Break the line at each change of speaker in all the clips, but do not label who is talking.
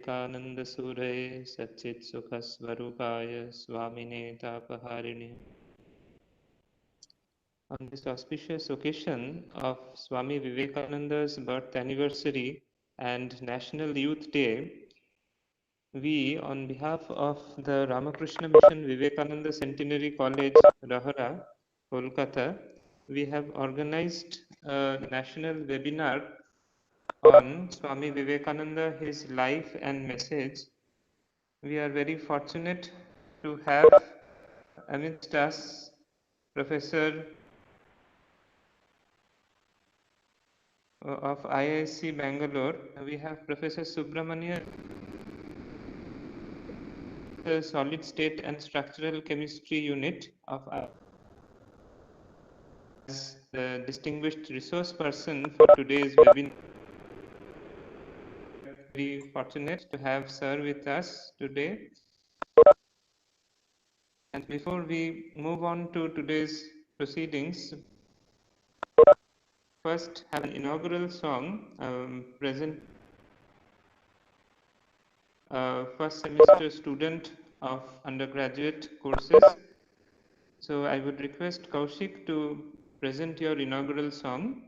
Vivekananda Sure Satchit Sukha Swarupaya Swamine Tapaharine. On this auspicious occasion of Swami Vivekananda's birth anniversary and National Youth Day, we, on behalf of the Ramakrishna Mission Vivekananda Centenary College, Rahara, Kolkata, we have organized a national webinar on Swami Vivekananda, his life and message. We are very fortunate to have amidst us Professor of IISC Bangalore. We have Professor Subramanian, the Solid State and Structural Chemistry Unit of as the distinguished resource person for today's webinar. Very fortunate to have Sir with us today. And before we move on to today's proceedings, first have an inaugural song present first semester student of undergraduate courses. So I would request Kaushik to present your inaugural song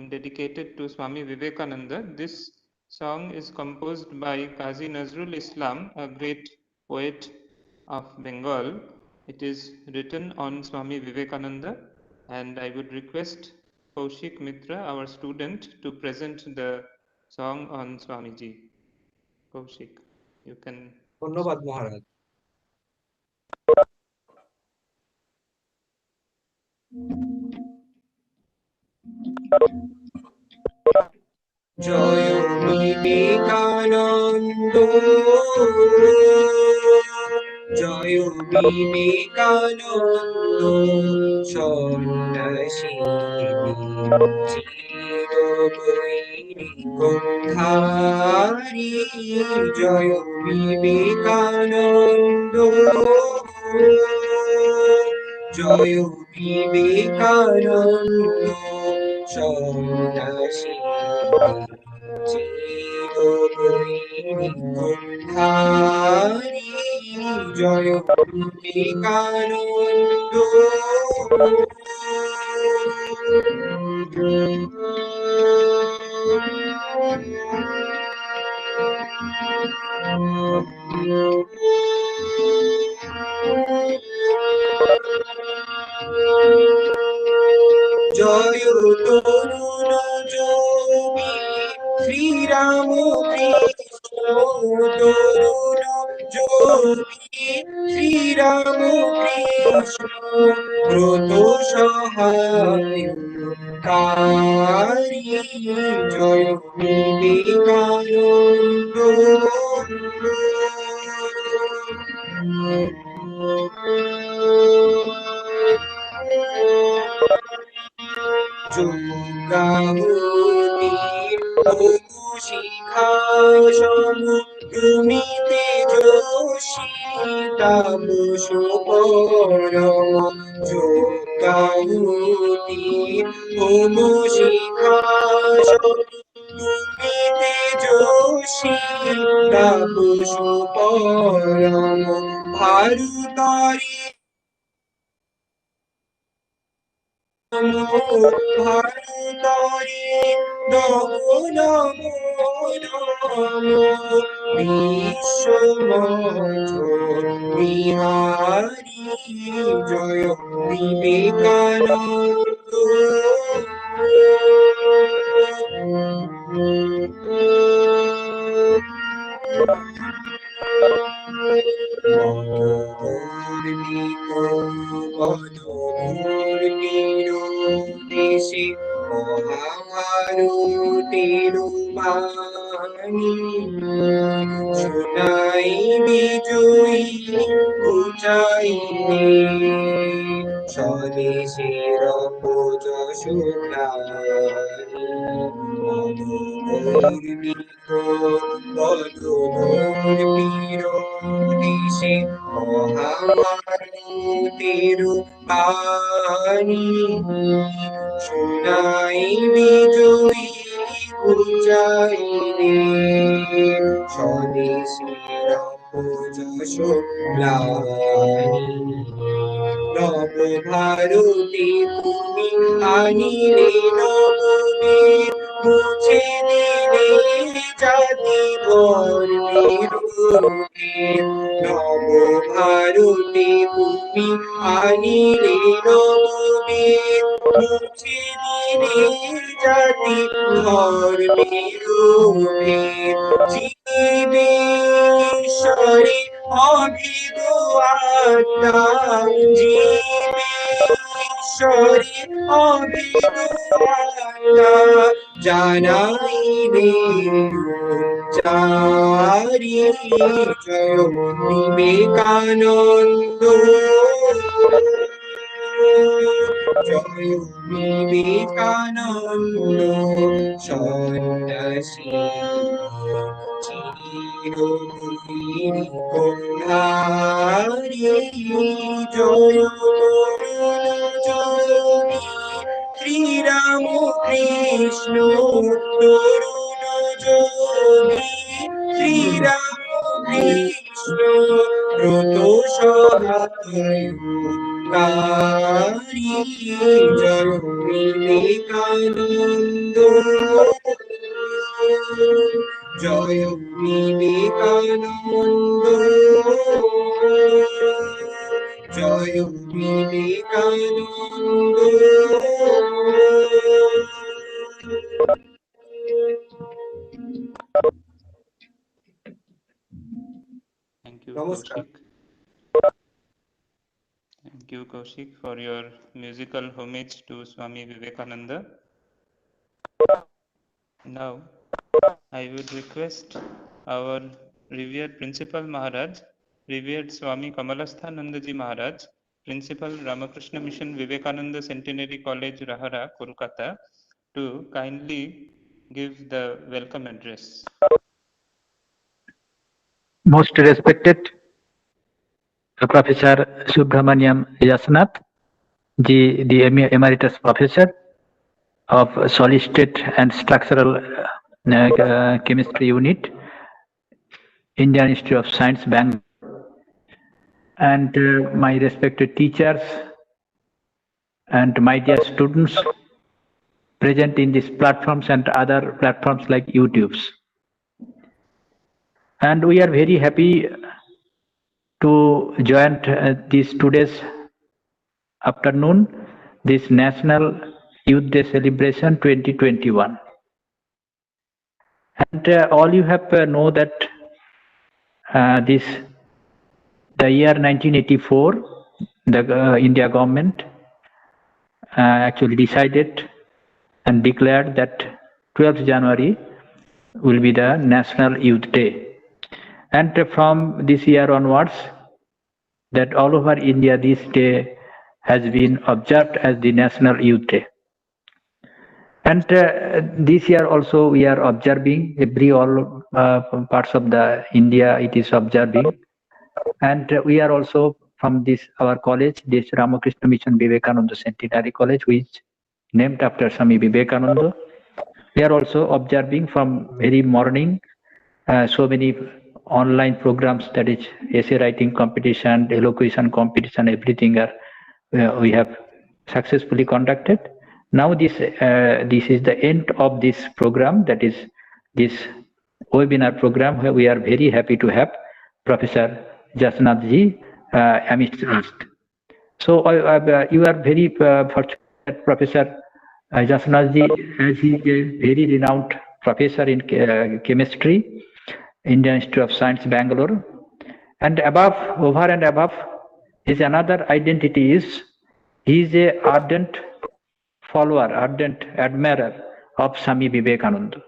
dedicated to Swami Vivekananda. This song is composed by Qazi Nazrul Islam, a great poet of Bengal. It is written on Swami Vivekananda, and I would request Kaushik Mitra, our student, to present the song on Swamiji. Kaushik, you can.
ধন্যবাদ মহারাজ। জয় বিবেকানন্দ, জয় বিবেকানন্দ, সন্ন্যাসী চিরবৈরিকধারী, জয় বিবেকানন্দ, জয় বিবেকানন্দ, সন্ন্যাসী চিরবৈরিকধারী, জয় বিবেকানন্দ। জয় তরুণ যোগী শ্রীরাম কৃষ্ণ, তরুণ যোগী শ্রীরাম কৃষ্ণ, ব্রত সহায়কারী, জয় বিবেকানন্দ। যজ্ঞাহুতির শিখা সম তুমি তেজস্বী তাপসো পরম, যজ্ঞাহুতির শিখা সম তুমি তেজস্বী তাপসো পরম, ভারতরে ভারতরে নমো নমো নমো, বিশ্বমঞ্চ বিহারী, জয় বিবেকানন্দ। দেশে মহাভারতের বাণী, শোনাই বিজয়ী উচাইতে, স্বদেশের যশোগানী, বদমূর্তির দেশে মহাভারতের বাণী, শোনাই বিজয়ী পূজাইলে স্বদেশীর পূজা গ্লানি নব ভারতে তুমি আনিলে নববীর মুছে দিলে জাতি ধর্মের রূপের নব ভারতে তুমি আনিলে নববীর মুছে দিলে জাতি ধর্মের রূপের জীবেশ্বরে অভিদ আত্মা জীবেশ্বরে অভিদ আত্মা জানাইলে চারি জয় বিবেকানন্দ জয় বিবেকানন্দ সন্ন্যাসী চিরধারী জয় যোগী শ্রীরাম কৃষ্ণ তরুণ যোগী শ্রীরাম কৃষ্ণ ব্রত সহায়কারী জয় বিবেকানন্দ জয় বিবেকানন্দ জয় Vivekananda
Thank you,
Namaskar.
Kaushik. Thank you, Kaushik, for your musical homage to Swami Vivekananda. Now, I would request our revered Principal Maharaj, revered Swami Kamalasthanandaji Maharaj, Principal Ramakrishna Mission Vivekananda Centenary College, Rahara, Kolkata, to kindly give the welcome address.
Most respected Professor Subramanian Yashonath, the Emeritus Professor of Solid State and Structural Chemistry Unit, Indian Institute of Science, Bangalore, and my respected teachers and my dear students present in these platforms and other platforms like YouTube's. And we are very happy to join this today's afternoon, this National Youth Day Celebration 2021. And all you have know that the year 1984, the India government actually decided and declared that 12th January will be the National Youth Day. And from this year onwards, that all over India this day has been observed as the National Youth Day. And this year also we are observing all parts of the India it is observing. And we are also from this our college, this Ramakrishna Mission Vivekananda Centenary College, which named after Swami Vivekananda. We are also observing from very morning so many online programs, that is essay writing competition, elocution competition, everything are we have successfully conducted. Now this is the end of this program, that is this webinar program, where we are very happy to have Professor Yashonath ji amidst us. So you are very fortunate, Professor Yashonath ji, as he is a very renowned professor in chemistry, Indian Institute of Science, Bangalore. And above, over and above, his another identity is he is a ardent follower, ardent admirer of Swami Vivekananda.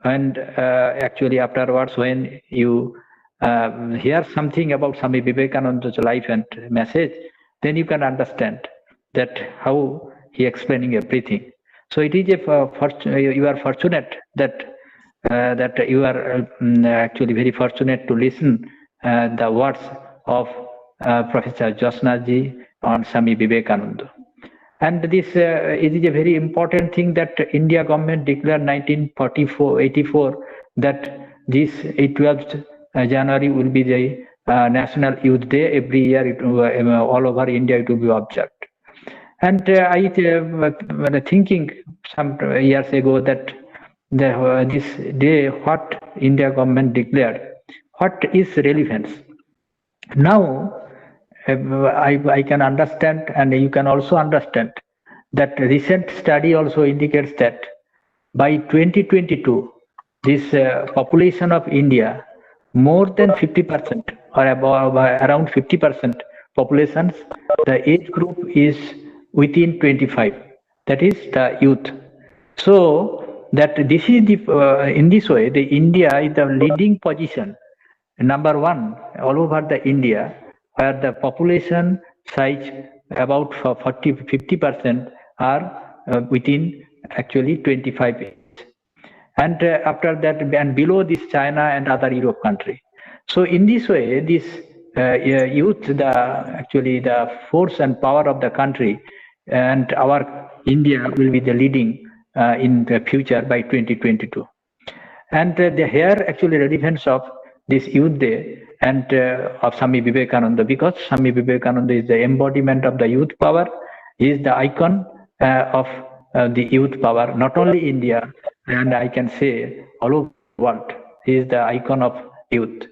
And actually afterwards, when you hear something about Swami Vivekananda's life and message, then you can understand that how he explaining everything. So it is you are fortunate that that you are actually very fortunate to listen the words of Professor Yashonath ji on Swami Vivekananda. And this it is a very important thing that India government declared 1984 that this 12th January will be the National Youth Day. Every year, all over India, it will be observed. And I was thinking some years ago that this day, what India government declared, what is relevance? Now, I can understand, and you can also understand that recent study also indicates that by 2022, this population of India, more than 50% or above, around 50% populations, the age group is within 25. That is the youth. So that this is the in this way, the India is the leading position, number one all over the India, where the population size about 50% are within actually 25, and after that and below this China and other Europe country. So in this way, this youth, the actually the force and power of the country, and our India will be the leading in the future by 2022. And the here actually relevance of this youth day and of Swami Vivekananda, because Swami Vivekananda is the embodiment of the youth power. He is the icon of the youth power, not only India, and I can say all over the world. He is the icon of youth.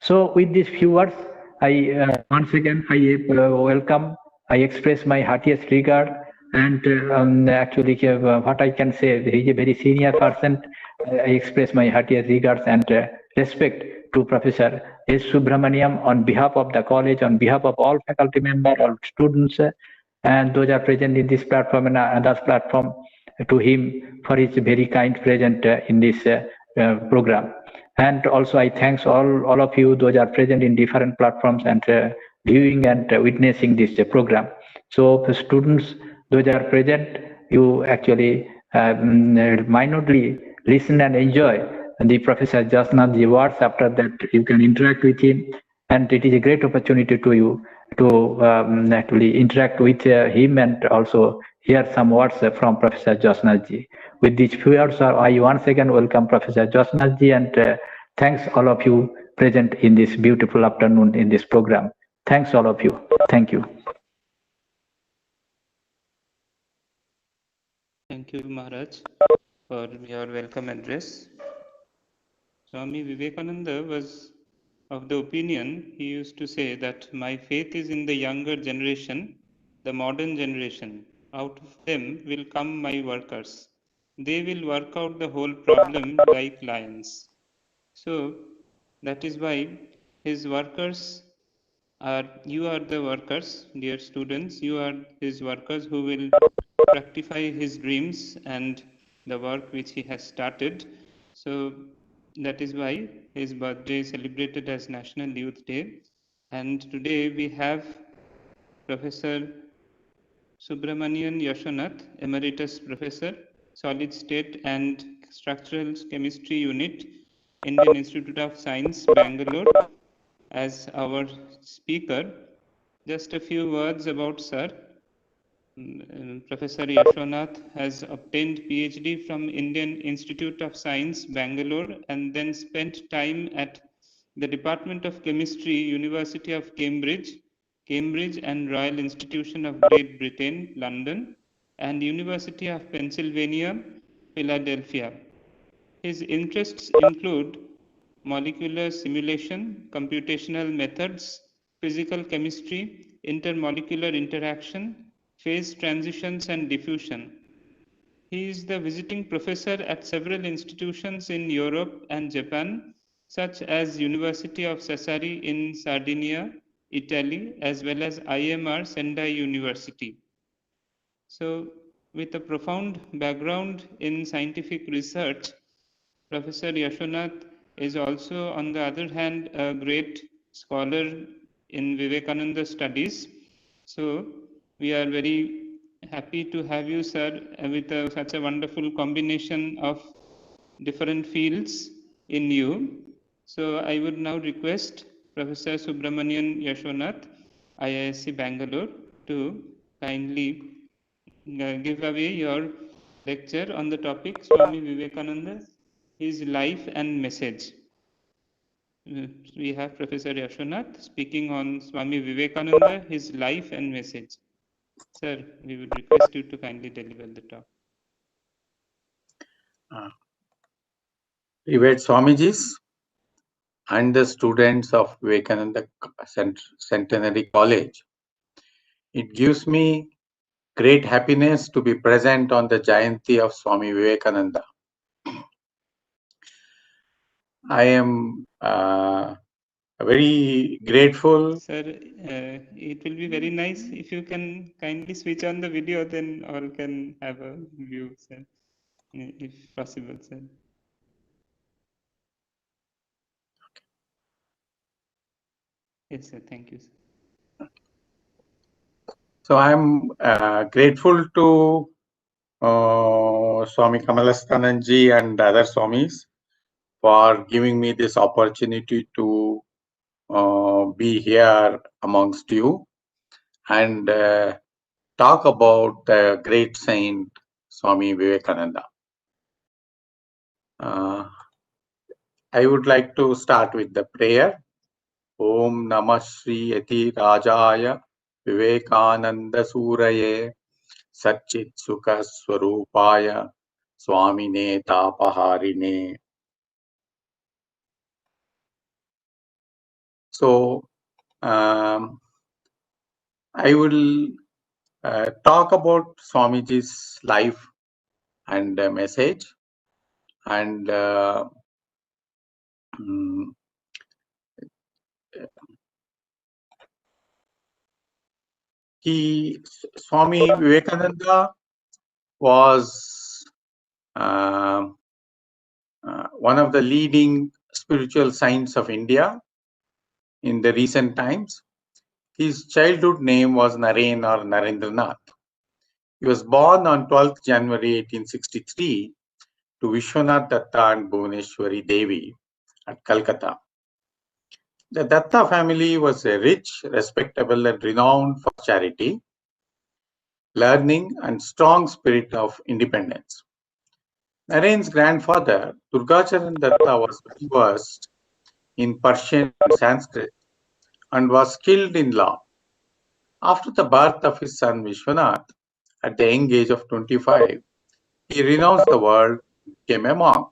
So with these few words, I once again I welcome. I express my heartiest regard, and actually what I can say, he is a very senior person. I express my heartiest regards and respect to Professor S. Subramanian on behalf of the college, on behalf of all faculty members, all students, and those are present in this platform and others platform, to him for his very kind present in this program. And also I thanks all of you, those are present in different platforms and viewing and witnessing this program. So the students, those are present, you actually minutely listen and enjoy the Professor Yashonath's words. After that, you can interact with him, and it is a great opportunity to you to actually interact with him and also hear some words from Professor Yashonath. With these few words, I once again welcome Professor Yashonath and thanks all of you present in this beautiful afternoon in this program. Thanks all of you. Thank you.
Thank you, Maharaj, for your welcome address. Swami Vivekananda was of the opinion, he used to say that my faith is in the younger generation, the modern generation. Out of them will come my workers. They will work out the whole problem like lions. So that is why his workers are, you are the workers, dear students, you are his workers who will fructify his dreams and the work which he has started. So that is why his birthday is celebrated as National Youth Day. And today we have Professor Subramanian Yashonath, Emeritus Professor, Solid State and Structural Chemistry Unit, Indian Institute of Science, Bangalore, as our speaker. Just a few words about Sir. Professor Yashonath has obtained PhD from Indian Institute of Science, Bangalore, and then spent time at the Department of Chemistry, University of Cambridge, Cambridge and Royal Institution of Great Britain, London, and University of Pennsylvania, Philadelphia. His interests include molecular simulation, computational methods, physical chemistry, intermolecular interaction, phase transitions and diffusion. He is the visiting professor at several institutions in Europe and Japan, such as University of Sassari in Sardinia, Italy, as well as IMR Sendai University. So, with a profound background in scientific research, Professor Yashonath is also, on the other hand, a great scholar in Vivekananda studies. So, we are very happy to have you, sir, with such a wonderful combination of different fields in you. So, I would now request Professor Subramanian Yashonath, IISc Bangalore, to kindly give away your lecture on the topic Swami Vivekananda, his life and message. We have Professor Yashonath speaking on Swami Vivekananda, his life and message. Sir, we would request you to kindly deliver the talk.
Revered Swamijis and the students of Vivekananda Centenary College. It gives me great happiness to be present on the Jayanti of Swami Vivekananda. I am very grateful.
Sir, it will be very nice if you can kindly switch on the video, then all can have a view, sir, if possible, sir. Yes, sir. Thank you, sir.
So I'm grateful to Swami Kamalasthananji and other Swamis for giving me this opportunity to be here amongst you and talk about the great saint Swami Vivekananda. I would like to start with the prayer. Om Namah Shri Ati Rajaya Vivekananda Suraye Satchit Sukha Swarupaya Swamine Tapaharine. So, I will talk about Swamiji's life and message, and Swami Vivekananda was one of the leading spiritual saints of India in the recent times. His childhood name was Naren or Narendranath. He was born on 12th January 1863 to Vishwanath Datta and Bhuvaneshwari Devi at Calcutta. The Datta family was a rich, respectable, and renowned for charity, learning, and strong spirit of independence. Naren's grandfather, Durgacharan Datta, was versed in Persian and Sanskrit and was skilled in law. After the birth of his son Vishwanath, at the young age of 25, he renounced the world and became a monk.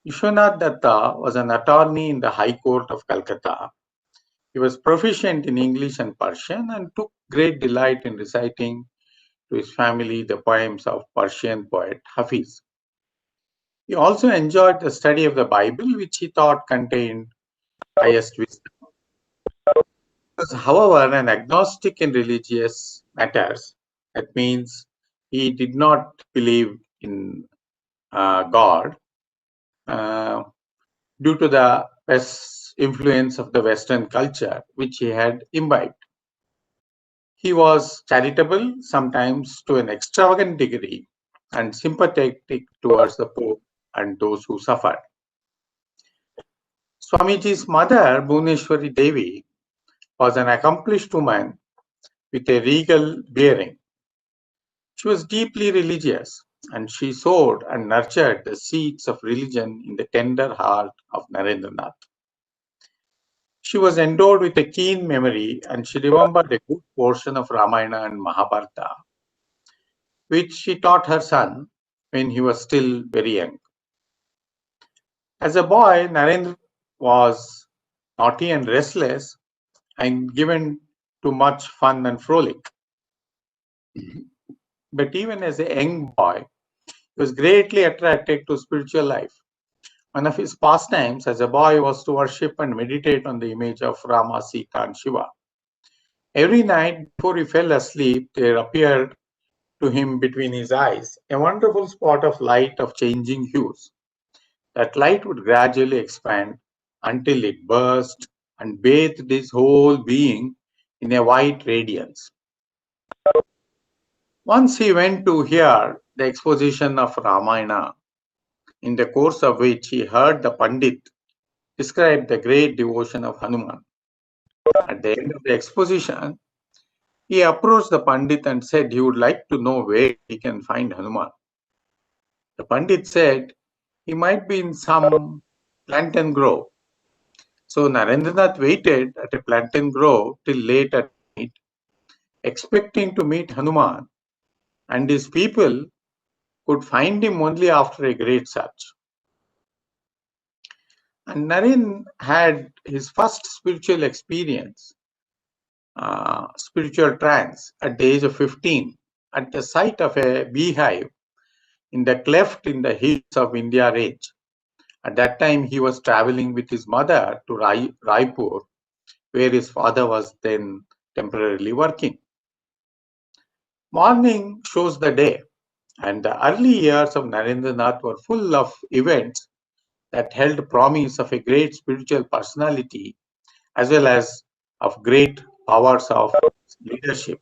Yashonath Datta was an attorney in the High Court of Calcutta. He was proficient in English and Persian and took great delight in reciting to his family the poems of Persian poet Hafiz. He also enjoyed the study of the Bible, which he thought contained highest wisdom. He was, however, an agnostic in religious matters. That means he did not believe in God due to the influence of the Western culture, which he had imbibed. He was charitable, sometimes to an extravagant degree, and sympathetic towards the poor and those who suffered. Swamiji's mother, Bhuvaneshwari Devi, was an accomplished woman with a regal bearing. She was deeply religious, and she sowed and nurtured the seeds of religion in the tender heart of Narendranath. She was endowed with a keen memory, and she remembered a good portion of Ramayana and Mahabharata, which she taught her son when he was still very young. As a boy, Narendra was naughty and restless and given to much fun and frolic. But even as a young boy, he was greatly attracted to spiritual life. One of his pastimes as a boy was to worship and meditate on the image of Rama, Sita, and Shiva. Every night before he fell asleep, there appeared to him between his eyes a wonderful spot of light of changing hues. That light would gradually expand until it burst and bathed his whole being in a white radiance. Once he went to hear the exposition of Ramayana, in the course of which he heard the Pandit describe the great devotion of Hanuman. At the end of the exposition, He approached the Pandit and said he would like to know where he can find Hanuman. The Pandit said he might be in some plantain grove. So Narendranath waited at a plantain grove till late at night, expecting to meet Hanuman, and his people could find him only after a great search. And Naren had his first spiritual experience, spiritual trance, at the age of 15, at the sight of a beehive in the cleft in the hills of India range. At that time, he was traveling with his mother to Raipur, where his father was then temporarily working. Morning shows the day, and the early years of Narendranath were full of events that held promise of a great spiritual personality as well as of great powers of leadership.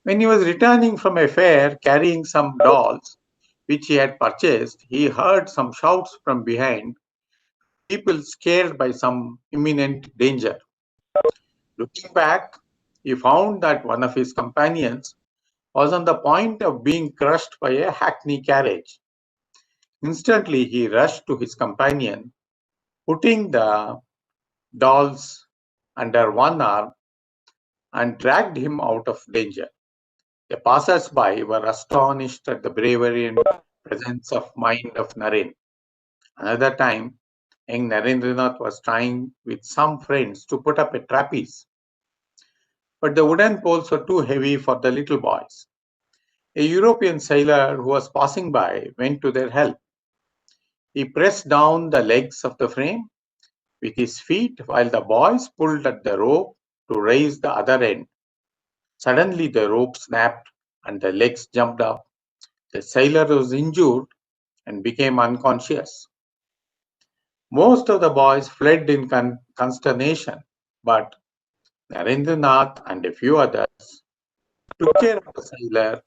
When he was returning from a fair carrying some dolls which he had purchased, he heard some shouts from behind, people scared by some imminent danger. Looking back, he found that one of his companions was on the point of being crushed by a hackney carriage. Instantly, he rushed to his companion, putting the dolls under one arm and dragged him out of danger. The passers-by were astonished at the bravery and presence of mind of Naren. Another time, young Narendranath was trying with some friends to put up a trapeze, but the wooden poles were too heavy for the little boys. A European sailor who was passing by went to their help. He pressed down the legs of the frame with his feet while the boys pulled at the rope to raise the other end. Suddenly the rope snapped and the legs jumped up. The sailor was injured and became unconscious. Most of the boys fled in consternation, but Narendranath and a few others took care of the sailor,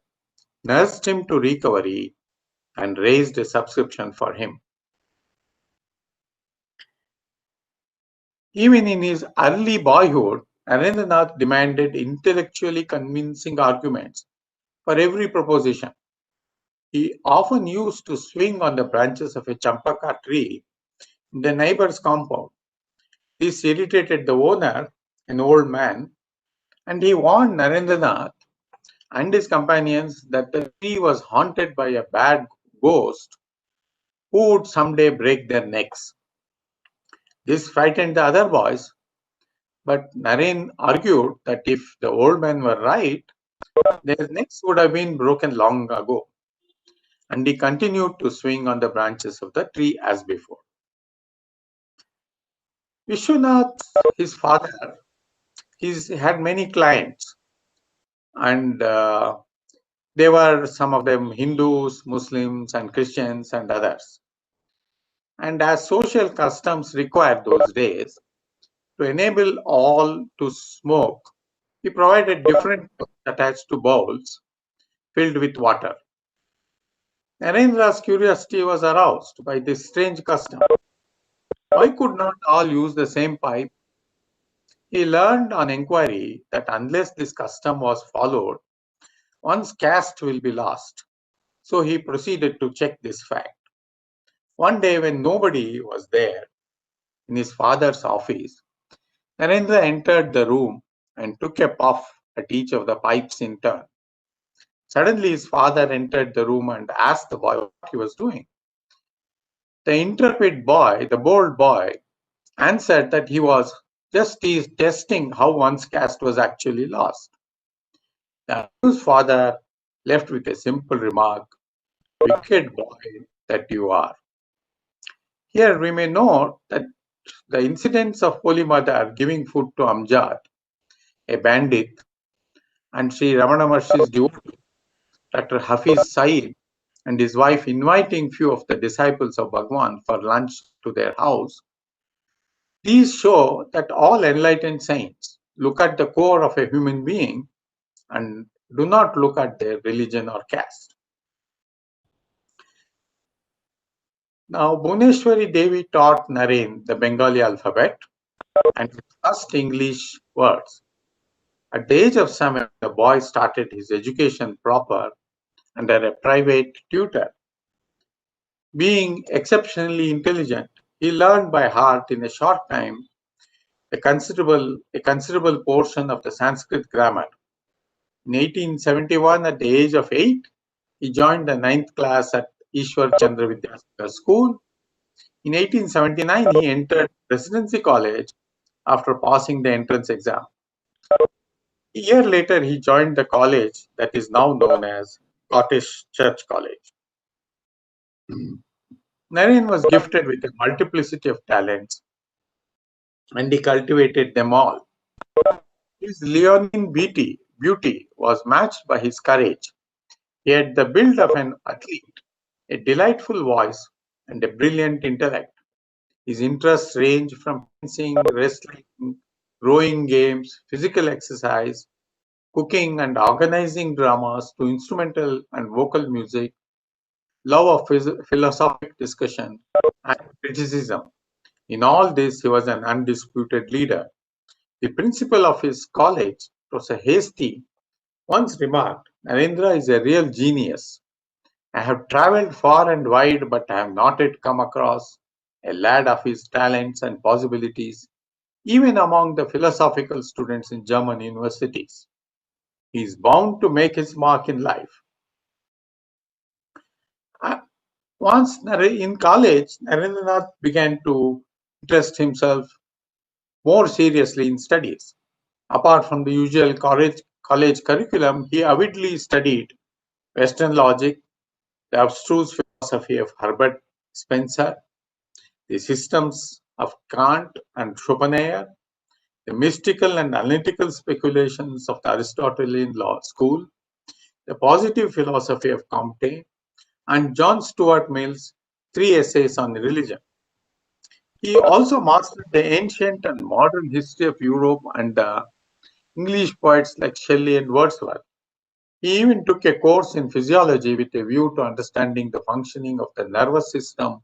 nursed him to recovery, and raised a subscription for him. Even in his early boyhood, Narendranath demanded intellectually convincing arguments for every proposition. He often used to swing on the branches of a champaka tree in the neighbor's compound. This irritated the owner, an old man, and he warned Narendranath and his companions that the tree was haunted by a bad ghost who would someday break their necks. This frightened the other boys, but Naren argued that if the old man were right, their necks would have been broken long ago. And he continued to swing on the branches of the tree as before. Yashonath, his father, he had many clients, and they were some of them Hindus, Muslims, and Christians, and others. And as social customs required those days, to enable all to smoke, he provided different pipes attached to bowls filled with water. Narendra's curiosity was aroused by this strange custom. Why could not all use the same pipe? He learned on inquiry that unless this custom was followed, one's caste will be lost. So he proceeded to check this fact. One day when nobody was there in his father's office, Narendra entered the room and took a puff at each of the pipes in turn. Suddenly his father entered the room and asked the boy what he was doing. The intrepid boy, the bold boy, answered that he was just testing how one's caste was actually lost. The accused father left with a simple remark, "Wicked boy that you are." Here we may note that the incidents of Holy Mother giving food to Amjad, a bandit, and Sri Ramana Maharshi's devotee, Dr. Hafiz Saeed, and his wife inviting few of the disciples of Bhagwan for lunch to their house, these show that all enlightened saints look at the core of a human being and do not look at their religion or caste. Now, Bhuneshwari Devi taught Naren the Bengali alphabet and his first English words. At the age of 7, the boy started his education proper under a private tutor. Being exceptionally intelligent, he learned by heart in a short time a considerable portion of the Sanskrit grammar. In 1871, at the age of 8, he joined the 9th class at Ishwar Chandra Vidyasagar School. In 1879, he entered Presidency College after passing the entrance exam. A year later, he joined the college that is now known as Scottish Church College. Naren was gifted with a multiplicity of talents, and he cultivated them all. His leonine beauty was matched by his courage. He had the build of an athlete, a delightful voice, and a brilliant intellect. His interests range from fencing, wrestling, rowing games, physical exercise, cooking and organizing dramas to instrumental and vocal music, love of philosophic discussion, and criticism. In all this, he was an undisputed leader. The principal of his college, Professor Hasty, once remarked, Narendra is a real genius. I have traveled far and wide, but I have not yet come across a lad of his talents and possibilities, even among the philosophical students in German universities. He is bound to make his mark in life. Once in college, Narendranath began to interest himself more seriously in studies. Apart from the usual college curriculum, he avidly studied Western logic, the abstruse philosophy of Herbert Spencer, the systems of Kant and Schopenhauer, the mystical and analytical speculations of the Aristotelian law school, the positive philosophy of Comte, and John Stuart Mill's 3 essays on religion. He also mastered the ancient and modern history of Europe and the English poets like Shelley and Wordsworth. He even took a course in physiology with a view to understanding the functioning of the nervous system,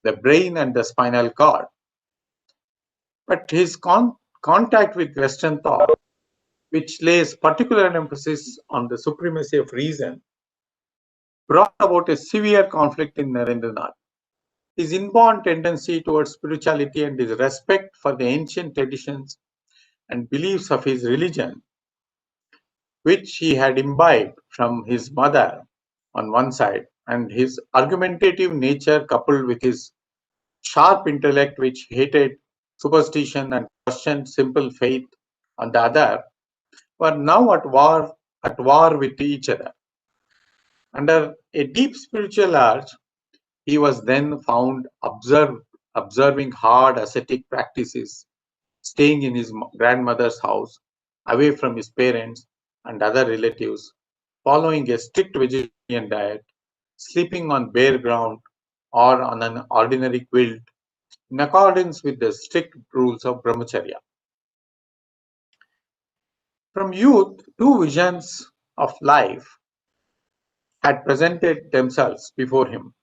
the brain, and the spinal cord. But his contact with Western thought, which lays particular emphasis on the supremacy of reason, brought about a severe conflict in Narendranath. His inborn tendency towards spirituality and his respect for the ancient traditions and beliefs of his religion, which he had imbibed from his mother on one side, and his argumentative nature coupled with his sharp intellect, which hated superstition and questioned simple faith on the other, were now at war with each other. Under a deep spiritual urge, he was then found observing hard ascetic practices, staying in his grandmother's house, away from his parents and other relatives, following a strict vegetarian diet, sleeping on bare ground or on an ordinary quilt, in accordance with the strict rules of brahmacharya. From youth, two visions of life had presented themselves before him.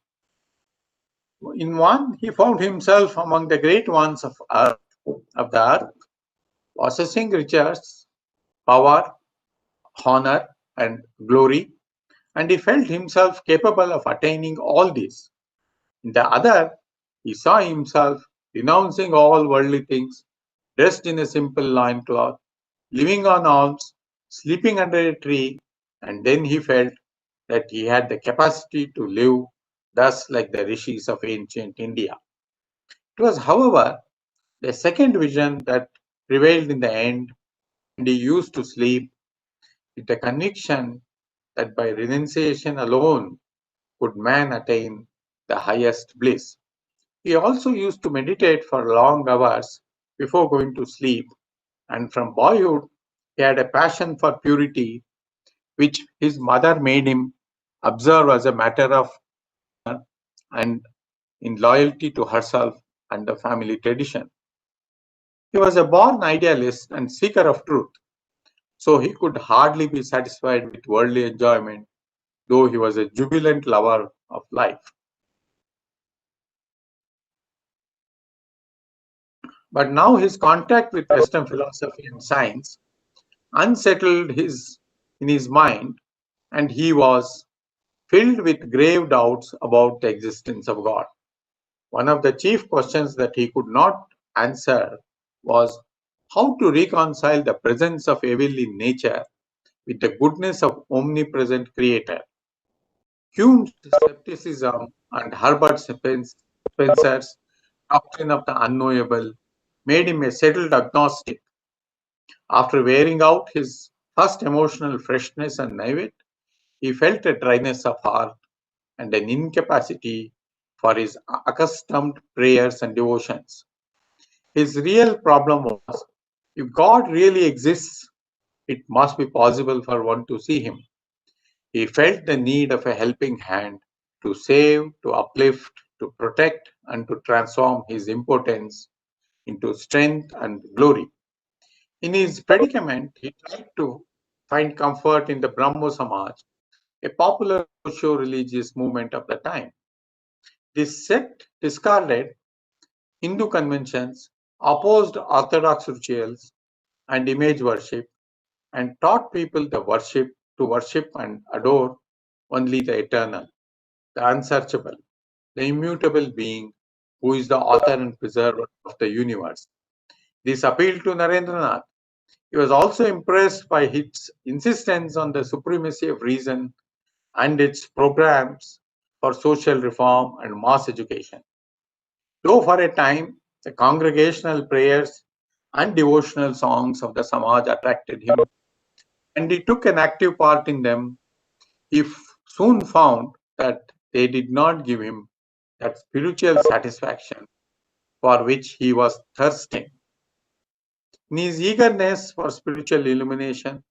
In one, he found himself among the great ones of the earth, possessing riches, power, honor, and glory, and he felt himself capable of attaining all these. In the other, he saw himself renouncing all worldly things, dressed in a simple loincloth, living on alms, sleeping under a tree, and then he felt that he had the capacity to live thus like the rishis of ancient India. It was, however, the second vision that prevailed in the end, and he used to sleep with the conviction that by renunciation alone could man attain the highest bliss. He also used to meditate for long hours before going to sleep, and from boyhood he had a passion for purity, which his mother made him observe as a matter of honor and in loyalty to herself and the family tradition. He was a born idealist and seeker of truth, so he could hardly be satisfied with worldly enjoyment, though he was a jubilant lover of life. But now his contact with Western philosophy and science unsettled in his mind, and he was filled with grave doubts about the existence of God. One of the chief questions that he could not answer was how to reconcile the presence of evil in nature with the goodness of omnipresent Creator. Hume's skepticism and Herbert Spencer's doctrine of the unknowable made him a settled agnostic. After wearing out his first emotional freshness and naivete, he felt a dryness of heart and an incapacity for his accustomed prayers and devotions. His real problem was, if God really exists, it must be possible for one to see him. He felt the need of a helping hand to save, to uplift, to protect, and to transform his impotence into strength and glory. In his predicament, he tried to find comfort in the Brahmo Samaj, a popular socio-religious movement of the time. This sect discarded Hindu conventions, opposed orthodox rituals and image worship, and taught people to worship and adore only the eternal, the unsearchable, the immutable being who is the author and preserver of the universe. This appealed to Narendranath. He was also impressed by its insistence on the supremacy of reason and its programs for social reform and mass education. Though for a time the congregational prayers and devotional songs of the Samaj attracted him, and he took an active part in them, he soon found that they did not give him that spiritual satisfaction for which he was thirsting. In his eagerness for spiritual illumination,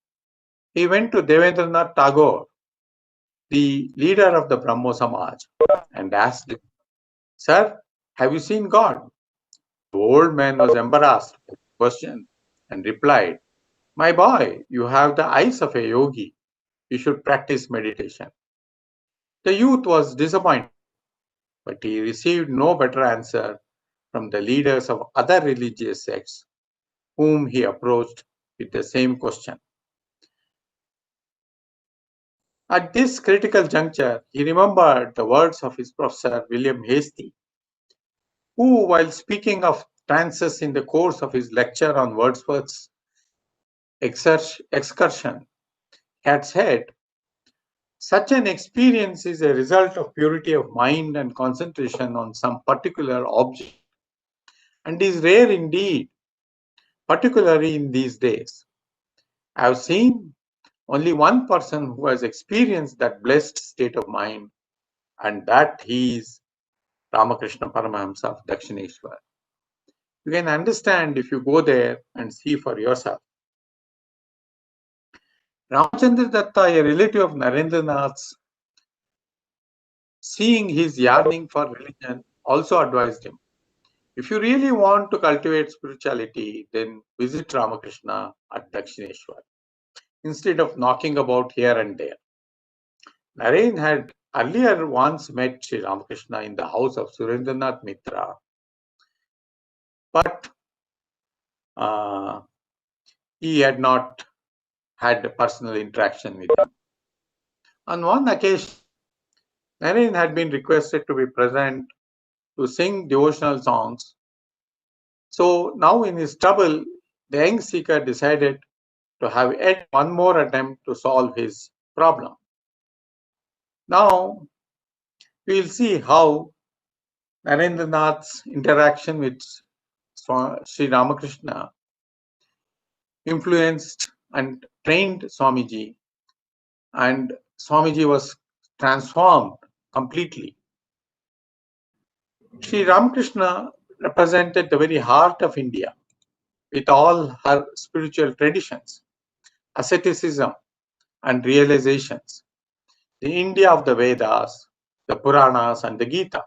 he went to Devendranath Tagore, the leader of the Brahmo Samaj, and asked him, "Sir, have you seen God?" The old man was embarrassed by the question and replied, "My boy, you have the eyes of a yogi. You should practice meditation." The youth was disappointed, but he received no better answer from the leaders of other religious sects whom he approached with the same question. At this critical juncture, he remembered the words of his professor, William Hastie, who, while speaking of trances in the course of his lecture on Wordsworth's excursion, had said, "Such an experience is a result of purity of mind and concentration on some particular object, and is rare indeed, particularly in these days. I have seen only one person who has experienced that blessed state of mind, and that he is Ramakrishna Paramahamsa of Dakshineshwar. You can understand if you go there and see for yourself." Ramachandra Datta, a relative of Narendranath's, seeing his yearning for religion, also advised him, "If you really want to cultivate spirituality, then visit Ramakrishna at Dakshineshwar, instead of knocking about here and there." Naren had earlier once met Sri Ramakrishna in the house of Surendranath Mitra, but he had not had a personal interaction with him. On one occasion, Naren had been requested to be present to sing devotional songs. So now in his trouble, the young seeker decided to have yet one more attempt to solve his problem. Now we will see how Narendranath's interaction with Sri Ramakrishna influenced and trained Swamiji, and Swamiji was transformed completely. Sri Ramakrishna represented the very heart of India with all her spiritual traditions, asceticism, and realizations. The India of the Vedas, the Puranas, and the Gita.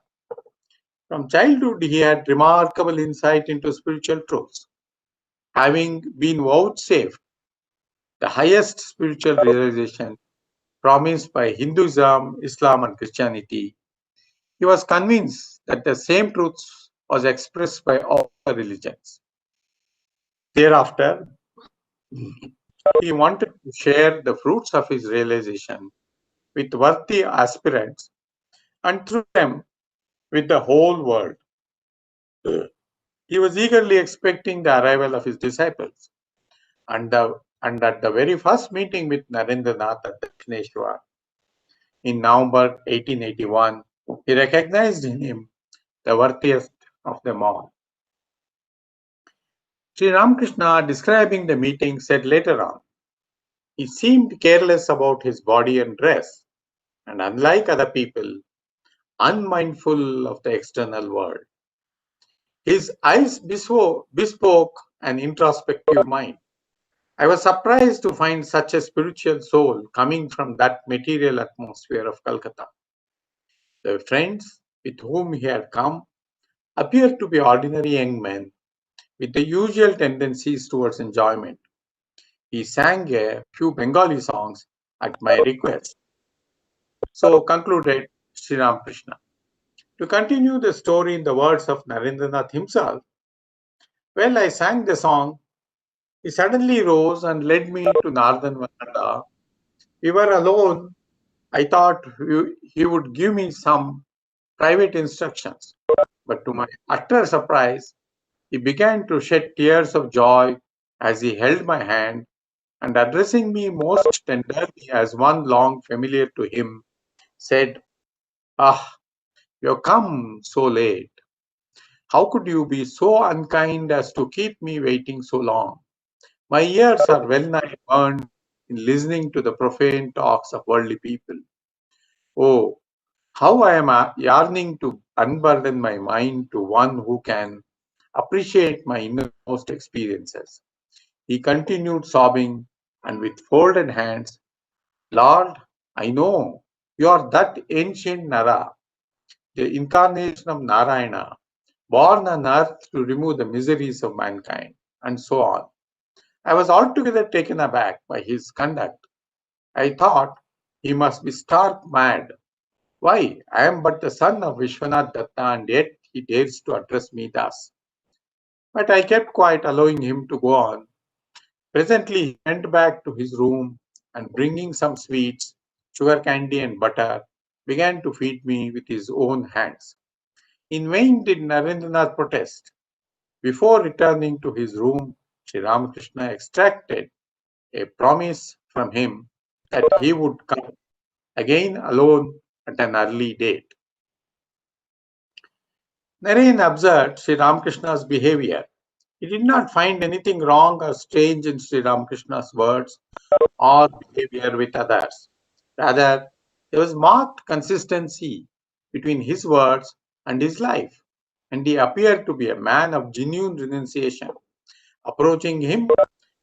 From childhood, he had remarkable insight into spiritual truths. Having been vouchsafed the highest spiritual realization promised by Hinduism, Islam, and Christianity, he was convinced that the same truths was expressed by all the religions. Thereafter, He wanted to share the fruits of his realization with worthy aspirants and through them with the whole world. He was eagerly expecting the arrival of his disciples. And at the very first meeting with Narendranath at Dakshineshwar in November 1881, he recognized in him the worthiest of them all. Sri Ramakrishna, describing the meeting, said later on, he seemed careless about his body and dress, and unlike other people, unmindful of the external world. His eyes bespoke an introspective mind. I was surprised to find such a spiritual soul coming from that material atmosphere of Calcutta. The friends with whom he had come appeared to be ordinary young men with the usual tendencies towards enjoyment. He sang a few Bengali songs at my request. So concluded Sri Ramakrishna. To continue the story in the words of Narendranath himself, while I sang the song, he suddenly rose and led me to northern veranda. We were alone. I thought he would give me some private instructions, but to my utter surprise, he began to shed tears of joy as he held my hand and addressing me most tenderly as one long familiar to him, said, "Ah, you've come so late. How could you be so unkind as to keep me waiting so long? My ears are well nigh burned in listening to the profane talks of worldly people. Oh, how I am yearning to unburden my mind to one who can appreciate my innermost experiences." He continued sobbing and with folded hands, "Lord, I know you are that ancient Nara, the incarnation of Narayana, born on earth to remove the miseries of mankind," and so on. I was altogether taken aback by his conduct. I thought he must be stark mad. Why, I am but the son of Vishwanath Datta, and yet he dares to address me thus. But I kept quiet, allowing him to go on. Presently he went back to his room and bringing some sweets, sugar candy and butter, began to feed me with his own hands. In vain did Narendranath protest. Before returning to his room, Sri Ramakrishna extracted a promise from him that he would come again alone at an early date. Narayan observed Sri Ramakrishna's behavior. He did not find anything wrong or strange in Sri Ramakrishna's words or behavior with others. Rather, there was marked consistency between his words and his life, and he appeared to be a man of genuine renunciation. Approaching him,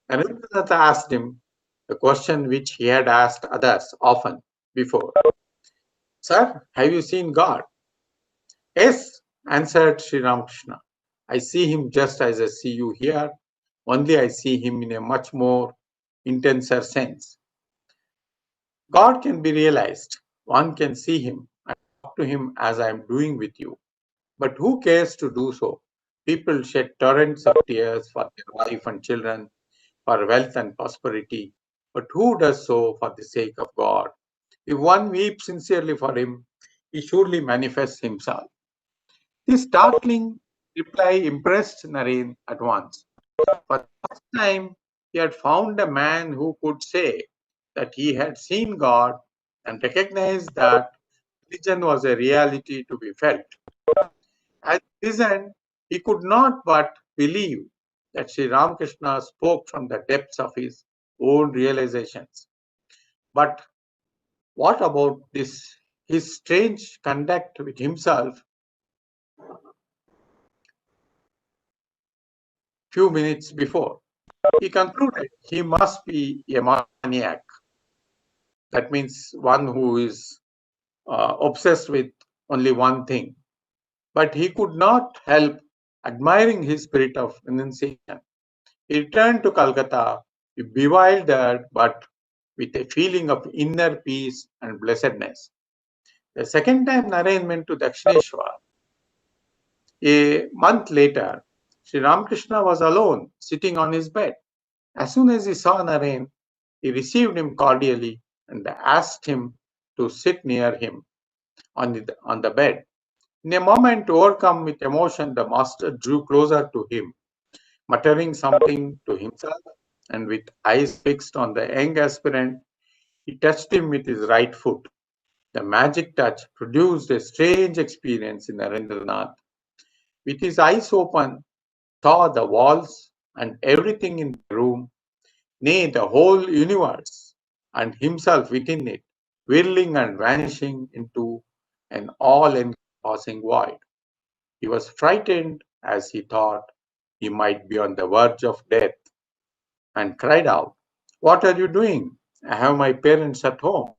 Narendranath asked him the question which he had asked others often before. "Sir, have you seen God?" "Yes," answered Sri Ramakrishna. "I see him just as I see you here, only I see him in a much more intenser sense. God can be realized. One can see him and talk to him as I am doing with you. But who cares to do so? People shed torrents of tears for their wife and children, for wealth and prosperity. But who does so for the sake of God? If one weeps sincerely for him, he surely manifests himself." This startling reply impressed Naren at once. For the first time, he had found a man who could say that he had seen God and recognized that religion was a reality to be felt. As he listened, he could not but believe that Sri Ramakrishna spoke from the depths of his own realizations. But what about this, his strange conduct with himself few minutes before? He concluded he must be a maniac. That means one who is obsessed with only one thing. But he could not help admiring his spirit of renunciation. He returned to Calcutta, bewildered but with a feeling of inner peace and blessedness. The second time Narayan went to Dakshineshwar, a month later, Sri Ramakrishna was alone, sitting on his bed. As soon as he saw Naren, he received him cordially and asked him to sit near him on the bed. In a moment, overcome with emotion, the master drew closer to him, muttering something to himself, and with eyes fixed on the young aspirant, he touched him with his right foot. The magic touch produced a strange experience in Narendranath. With his eyes open, saw the walls and everything in the room, nay, the whole universe, and himself within it, whirling and vanishing into an all-encompassing void. He was frightened as he thought he might be on the verge of death, and cried out, "What are you doing? I have my parents at home."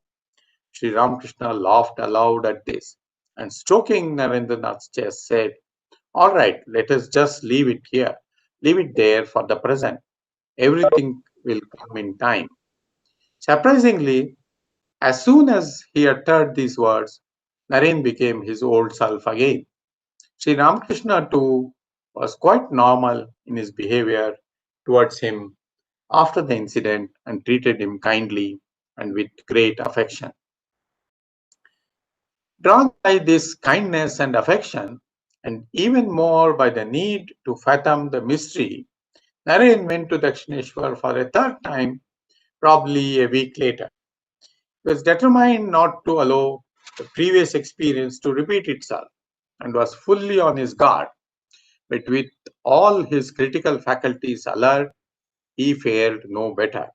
Sri Ramakrishna laughed aloud at this, and stroking Narendranath's chest, said, "All right, let us just leave it here. Leave it there for the present. Everything will come in time." Surprisingly, as soon as he uttered these words, Naren became his old self again. Sri Ramakrishna too was quite normal in his behavior towards him after the incident and treated him kindly and with great affection. Drawn by this kindness and affection, and even more by the need to fathom the mystery, Naren went to Dakshineshwar for a third time, probably a week later. He was determined not to allow the previous experience to repeat itself and was fully on his guard. But with all his critical faculties alert, he fared no better.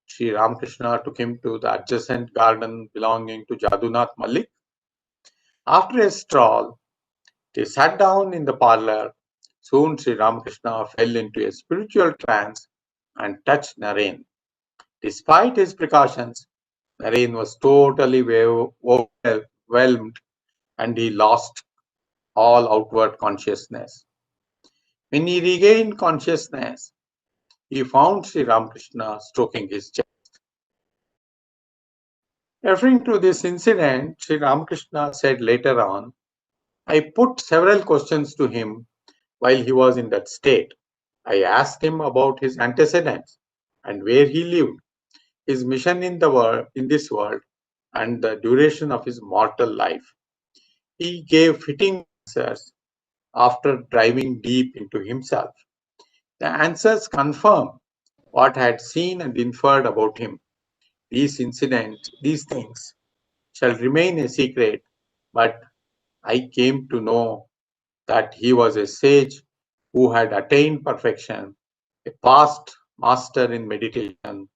Sri Ramakrishna took him to the adjacent garden belonging to Jadunath Malik. After a stroll, they sat down in the parlor. Soon Sri Ramakrishna fell into a spiritual trance and touched Naren. Despite his precautions, Naren was totally overwhelmed and he lost all outward consciousness. When he regained consciousness, he found Sri Ramakrishna stroking his chest. Referring to this incident, Sri Ramakrishna said later on, "I put several questions to him while he was in that state. I asked him about his antecedents and where he lived, his mission in this world, and the duration of his mortal life. He gave fitting answers after diving deep into himself. The answers confirm what I had seen and inferred about him. These things shall remain a secret, but I came to know that he was a sage who had attained perfection, a past master in meditation,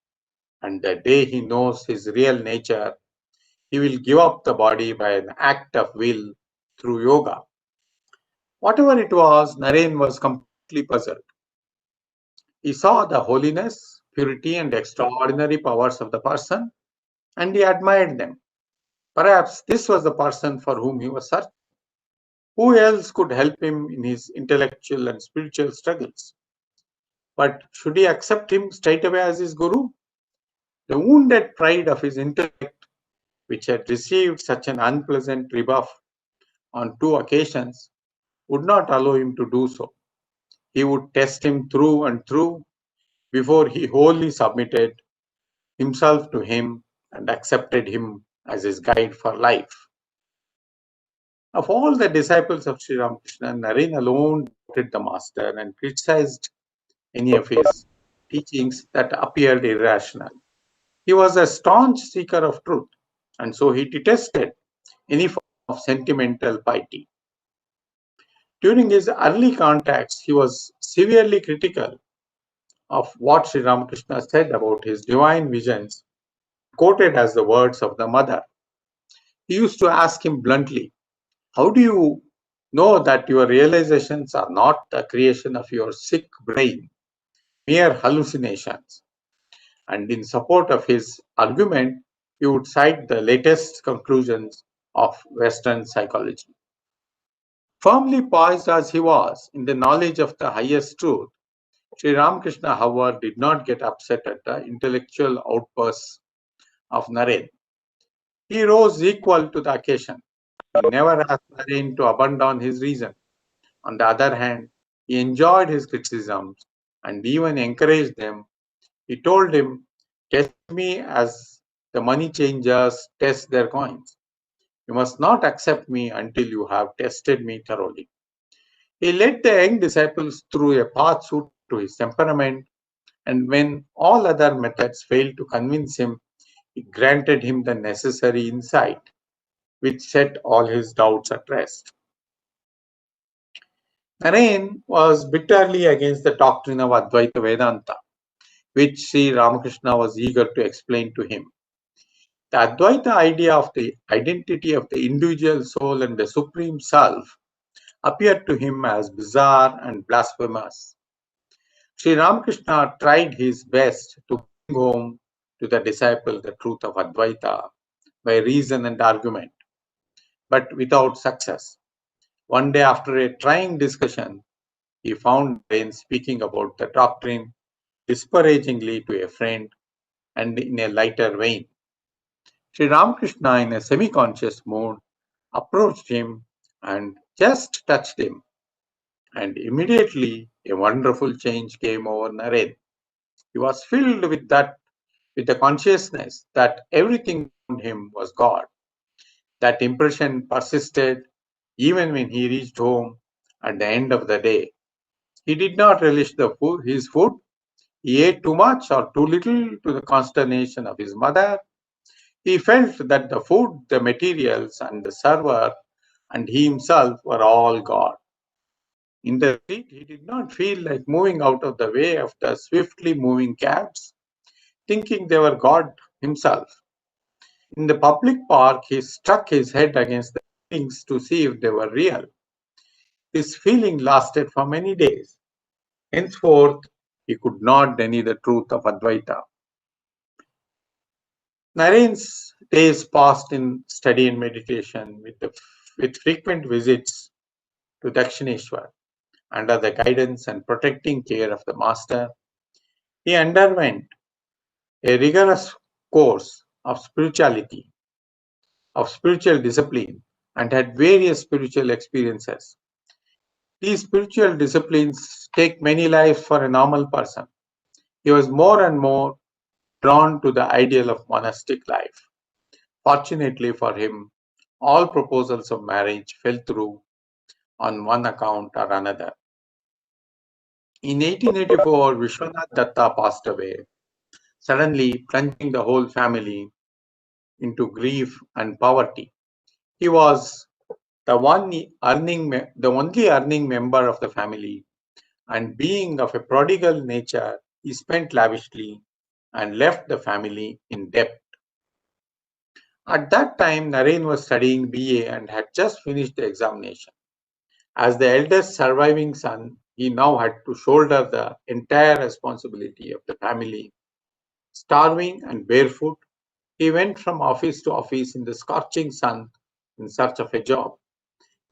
and the day he knows his real nature, he will give up the body by an act of will through yoga." Whatever it was, Naren was completely puzzled. He saw the holiness, purity, and extraordinary powers of the person, and he admired them. Perhaps this was the person for whom he was searching. Who else could help him in his intellectual and spiritual struggles? But should he accept him straight away as his guru? The wounded pride of his intellect, which had received such an unpleasant rebuff on 2 occasions, would not allow him to do so. He would test him through and through before he wholly submitted himself to him and accepted him as his guide for life. Of all the disciples of Sri Ramakrishna, Naren alone doubted the master and criticized any of his teachings that appeared irrational. He was a staunch seeker of truth, and so he detested any form of sentimental piety. During his early contacts, he was severely critical of what Sri Ramakrishna said about his divine visions, quoted as the words of the mother. He used to ask him bluntly, "How do you know that your realizations are not the creation of your sick brain, mere hallucinations?" And in support of his argument, he would cite the latest conclusions of Western psychology. Firmly poised as he was in the knowledge of the highest truth, Sri Ramakrishna, however, did not get upset at the intellectual outbursts of Naren. He rose equal to the occasion. He never asked Naren to abandon his reason. On the other hand, he enjoyed his criticisms and even encouraged them He told him, "Test me as the money changers test their coins. You must not accept me until you have tested me thoroughly." He led the young disciples through a path suited to his temperament, and when all other methods failed to convince him, he granted him the necessary insight, which set all his doubts at rest. Narayan was bitterly against the doctrine of Advaita Vedanta, which Sri Ramakrishna was eager to explain to him. The Advaita idea of the identity of the individual soul and the Supreme Self appeared to him as bizarre and blasphemous. Sri Ramakrishna tried his best to bring home to the disciple the truth of Advaita by reason and argument, but without success. One day, after a trying discussion, he found Narayan speaking about the doctrine disparagingly to a friend and in a lighter vein. Sri Ramakrishna, in a semi-conscious mood, approached him and just touched him, and immediately a wonderful change came over Naren. He was filled with the consciousness that everything around him was God. That impression persisted even when he reached home at the end of the day. He did not relish his food. He ate too much or too little, to the consternation of his mother. He felt that the food, the materials, and the server and he himself were all God. In the street, he did not feel like moving out of the way of the swiftly moving cabs, thinking they were God himself. In the public park, he struck his head against the buildings to see if they were real. This feeling lasted for many days. Henceforth, he could not deny the truth of Advaita. Narayan's days passed in study and meditation with frequent visits to Dakshineshwar. Under the guidance and protecting care of the master, he underwent a rigorous course of spiritual discipline, and had various spiritual experiences. These spiritual disciplines take many lives for a normal person. He was more and more drawn to the ideal of monastic life. Fortunately for him, all proposals of marriage fell through on one account or another. In 1884, Vishwanath Datta passed away, suddenly plunging the whole family into grief and poverty. He was the only earning member of the family, and being of a prodigal nature, he spent lavishly and left the family in debt. At that time, Naren was studying BA and had just finished the examination. As the eldest surviving son, he now had to shoulder the entire responsibility of the family. Starving and barefoot, he went from office to office in the scorching sun in search of a job.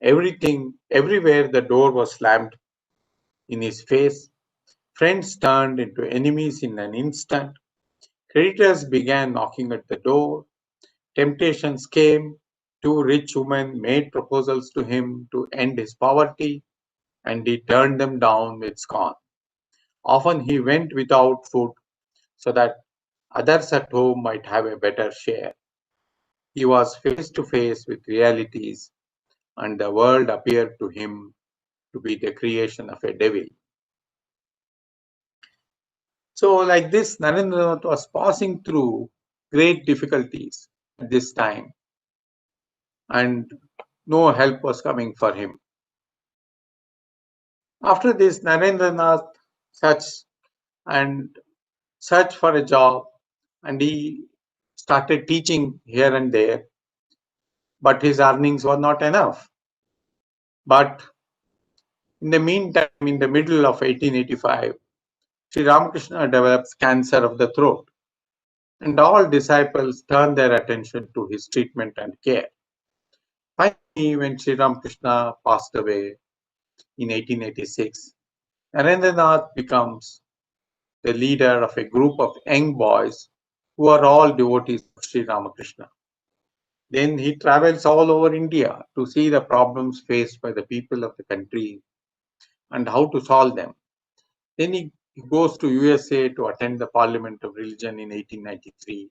Everywhere the door was slammed in his face. Friends turned into enemies in an instant. Creditors began knocking at the door. Temptations came. Two rich women made proposals to him to end his poverty, and he turned them down with scorn. Often he went without food so that others at home might have a better share. He was face to face with realities, and the world appeared to him to be the creation of a devil. So, like this, Narendranath was passing through great difficulties at this time, and no help was coming for him. After this, Narendranath searched for a job, and he started teaching here and there, but his earnings were not enough. But in the meantime, in the middle of 1885, Sri Ramakrishna develops cancer of the throat, and all disciples turned their attention to his treatment and care. Finally, when Sri Ramakrishna passed away in 1886, Narendranath becomes the leader of a group of young boys who are all devotees of Sri Ramakrishna. Then he travels all over India to see the problems faced by the people of the country and how to solve them. Then he He goes to USA to attend the Parliament of Religion in 1893,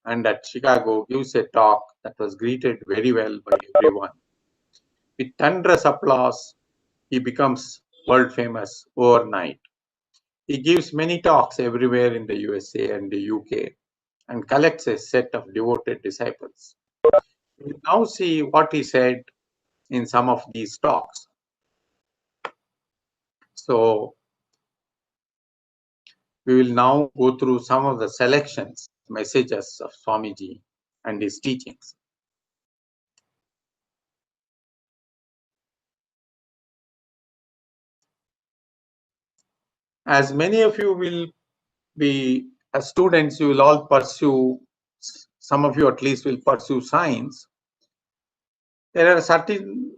and at Chicago gives a talk that was greeted very well by everyone. With thunderous applause, he becomes world famous overnight. He gives many talks everywhere in the USA and the UK and collects a set of devoted disciples. We will now see what he said in some of these talks. So we will now go through some of the selections, messages of Swamiji and his teachings. As many of you will be as students, you will all pursue, some of you at least will pursue science. There are certain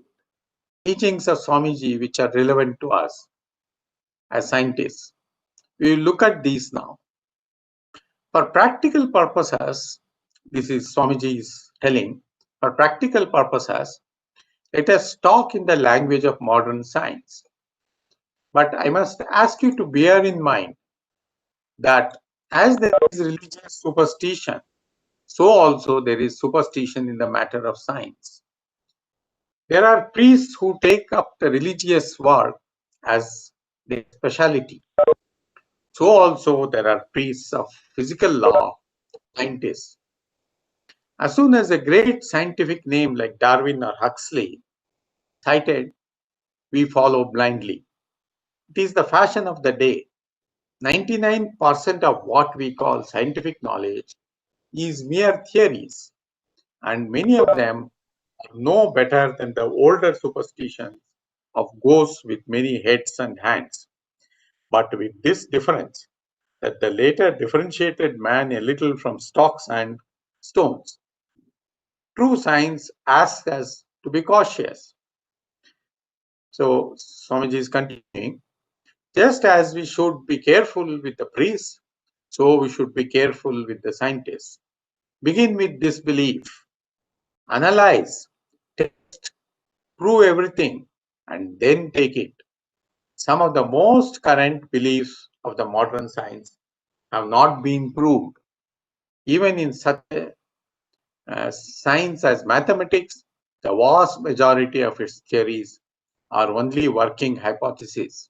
teachings of Swamiji which are relevant to us as scientists. We will look at these now. For practical purposes, this is Swamiji's telling, for practical purposes, let us talk in the language of modern science. But I must ask you to bear in mind that as there is religious superstition, so also there is superstition in the matter of science. There are priests who take up the religious work as their specialty. So also there are priests of physical law, scientists. As soon as a great scientific name like Darwin or Huxley cited, we follow blindly. It is the fashion of the day. 99% of what we call scientific knowledge is mere theories, and many of them are no better than the older superstitions of ghosts with many heads and hands. But with this difference, that the later differentiated man a little from stocks and stones. True science asks us to be cautious. So Swamiji is continuing. Just as we should be careful with the priests, so we should be careful with the scientists. Begin with this belief. Analyze, test, prove everything, and then take it. Some of the most current beliefs of the modern science have not been proved. Even in such a science as mathematics, the vast majority of its theories are only working hypotheses.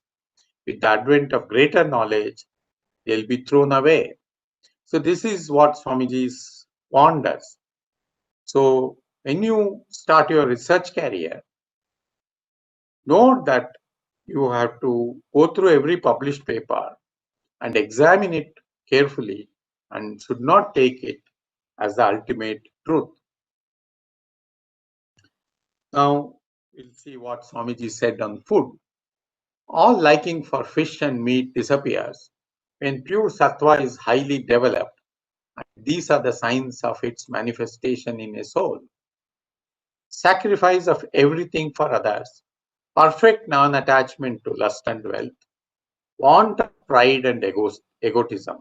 With the advent of greater knowledge, they'll be thrown away. So this is what Swamiji's warned us. So when you start your research career, note that you have to go through every published paper and examine it carefully and should not take it as the ultimate truth. Now we'll see what Swamiji said on food. All liking for fish and meat disappears when pure sattva is highly developed. And these are the signs of its manifestation in a soul. Sacrifice of everything for others, perfect non-attachment to lust and wealth, want of pride and egotism.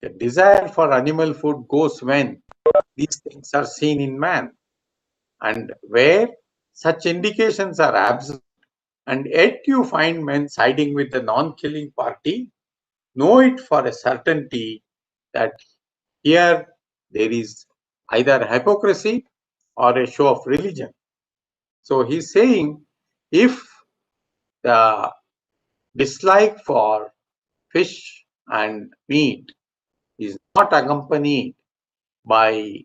The desire for animal food goes when these things are seen in man, and where such indications are absent, and yet you find men siding with the non-killing party, know it for a certainty that here there is either hypocrisy or a show of religion. So he's saying if the dislike for fish and meat is not accompanied by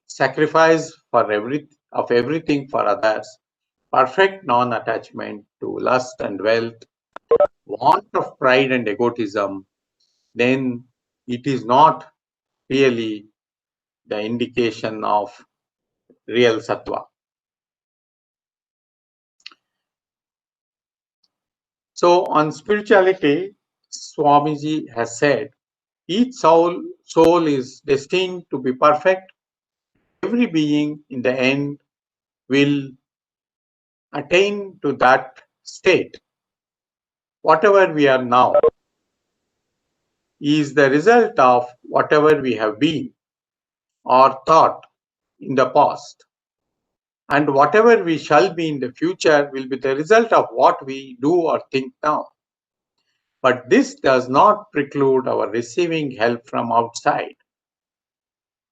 sacrifice for everything for others, perfect non-attachment to lust and wealth, want of pride and egotism, then it is not really the indication of real sattva. So on spirituality, Swamiji has said, each soul is destined to be perfect. Every being in the end will attain to that state. Whatever we are now is the result of whatever we have been or thought in the past. And whatever we shall be in the future will be the result of what we do or think now. But this does not preclude our receiving help from outside.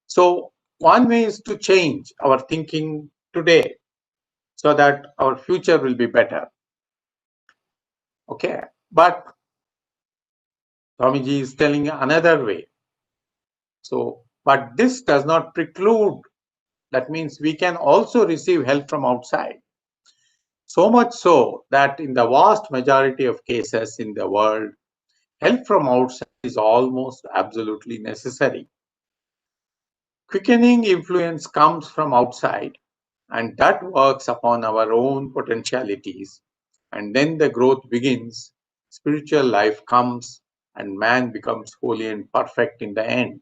So one way is to change our thinking today so that our future will be better. Okay, but Swamiji is telling another way. So, but this does not preclude. That means we can also receive help from outside. So much so that in the vast majority of cases in the world, help from outside is almost absolutely necessary. Quickening influence comes from outside, and that works upon our own potentialities. And then the growth begins, spiritual life comes, and man becomes holy and perfect in the end.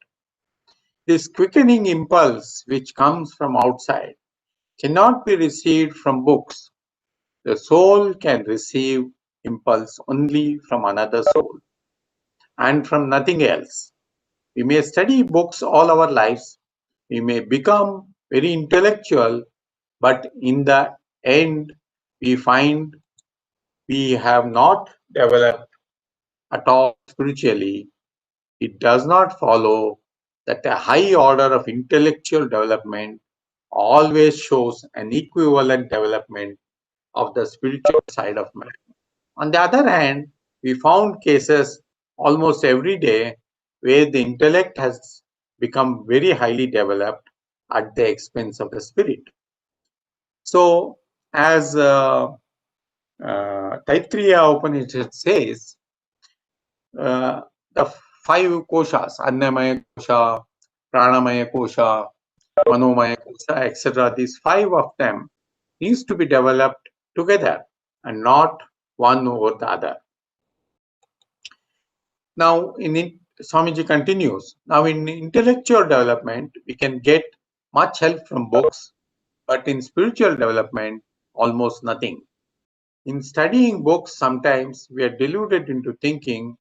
This quickening impulse, which comes from outside, cannot be received from books. The soul can receive impulse only from another soul and from nothing else. We may study books all our lives, we may become very intellectual, but in the end, we find we have not developed at all spiritually. It does not follow that a high order of intellectual development always shows an equivalent development of the spiritual side of man. On the other hand, we found cases almost every day where the intellect has become very highly developed at the expense of the spirit. So, as Taittiriya Upanishad says, the five koshas, Annamaya kosha, Pranamaya kosha, Manomaya kosha, etc., these five of them needs to be developed together and not one over the other. Now, Swamiji continues, now in intellectual development, we can get much help from books, but in spiritual development, almost nothing. In studying books, sometimes we are deluded into thinking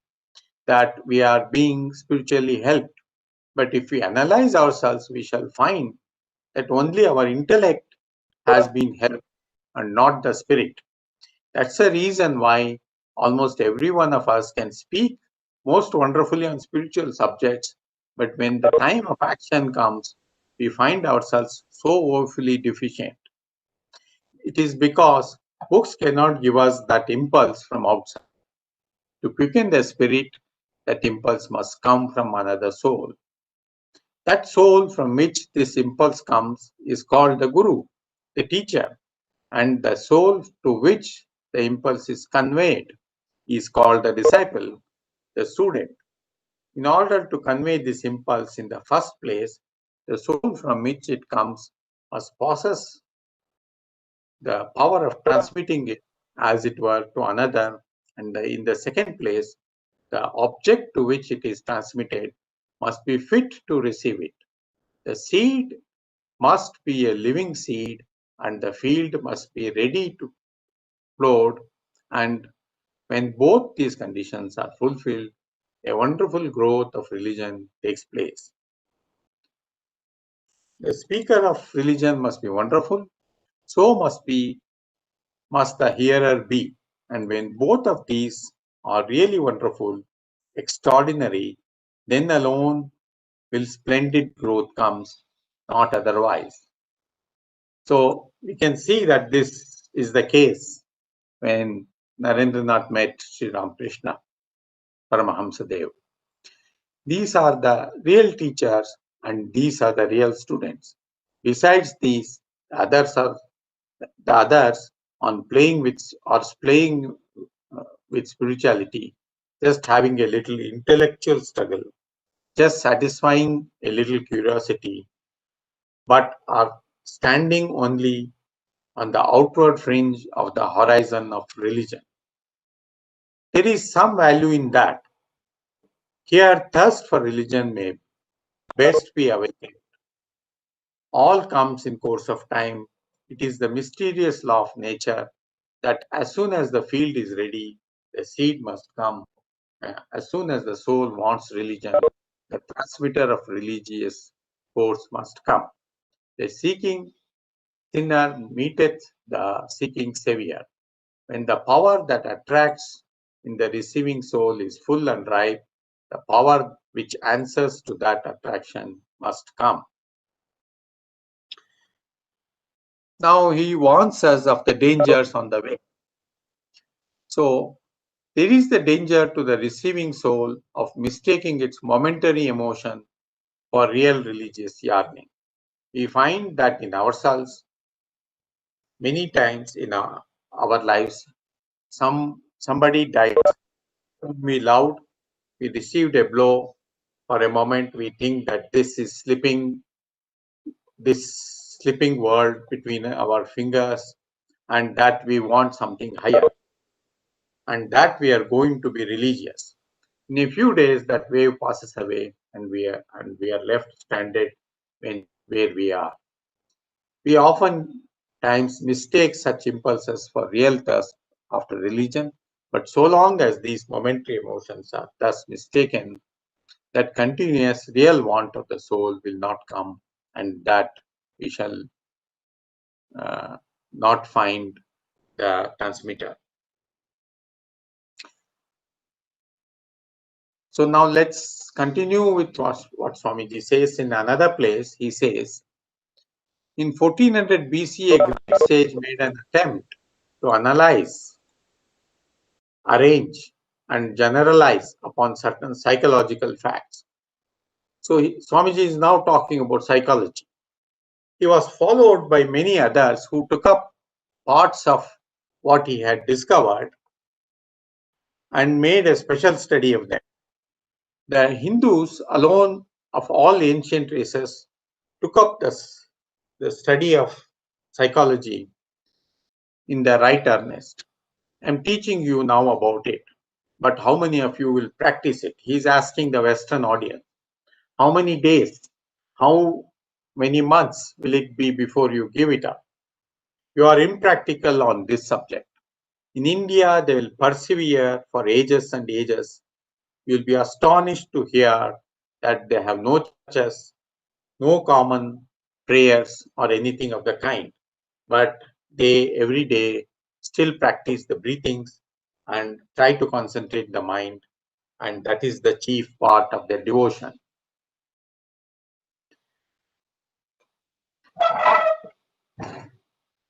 that we are being spiritually helped. But if we analyze ourselves, we shall find that only our intellect has been helped and not the spirit. That's the reason why almost every one of us can speak most wonderfully on spiritual subjects, but when the time of action comes, we find ourselves so woefully deficient. It is because books cannot give us that impulse from outside. To quicken the spirit, that impulse must come from another soul. That soul from which this impulse comes is called the Guru, the teacher, and the soul to which the impulse is conveyed is called the disciple, the student. In order to convey this impulse in the first place, the soul from which it comes must possess the power of transmitting it, as it were, to another, and in the second place, the object to which it is transmitted must be fit to receive it. The seed must be a living seed, and the field must be ready to plowed, and when both these conditions are fulfilled, a wonderful growth of religion takes place. The speaker of religion must be wonderful, so must the hearer be. And when both of these are really wonderful, extraordinary, then alone will splendid growth comes, not otherwise. So we can see that this is the case when Narendranath met Sri Ramakrishna Paramahamsa Dev. These are the real teachers and these are the real students. Besides these, the others on playing with with spirituality, just having a little intellectual struggle, just satisfying a little curiosity, but are standing only on the outward fringe of the horizon of religion. There is some value in that. Here, thirst for religion may best be awakened. All comes in course of time. It is the mysterious law of nature that as soon as the field is ready, the seed must come. As soon as the soul wants religion, the transmitter of religious force must come. The seeking sinner meeteth the seeking Savior. When the power that attracts in the receiving soul is full and ripe, the power which answers to that attraction must come. Now he warns us of the dangers on the way. So there is the danger to the receiving soul of mistaking its momentary emotion for real religious yearning. We find that in ourselves, many times in our lives, somebody died whom we loved, we received a blow. For a moment, we think that this slipping world between our fingers, and that we want something higher, and that we are going to be religious. In a few days, that wave passes away, and we are left stranded where we are. We often times mistake such impulses for real thirst after religion, but so long as these momentary emotions are thus mistaken, that continuous real want of the soul will not come, and that we shall not find the transmitter. So now let's continue with what Swamiji says in another place. He says, in 1400 BC, a great sage made an attempt to analyze, arrange, and generalize upon certain psychological facts. So Swamiji is now talking about psychology. He was followed by many others who took up parts of what he had discovered and made a special study of them. The Hindus alone of all ancient races took up the study of psychology in the right earnest. I'm teaching you now about it, but how many of you will practice it? He's asking the Western audience. How many days, how many months will it be before you give it up? You are impractical on this subject. In India, they will persevere for ages and ages. You'll be astonished to hear that they have no churches, no common prayers or anything of the kind, but they every day still practice the breathings and try to concentrate the mind, and that is the chief part of their devotion.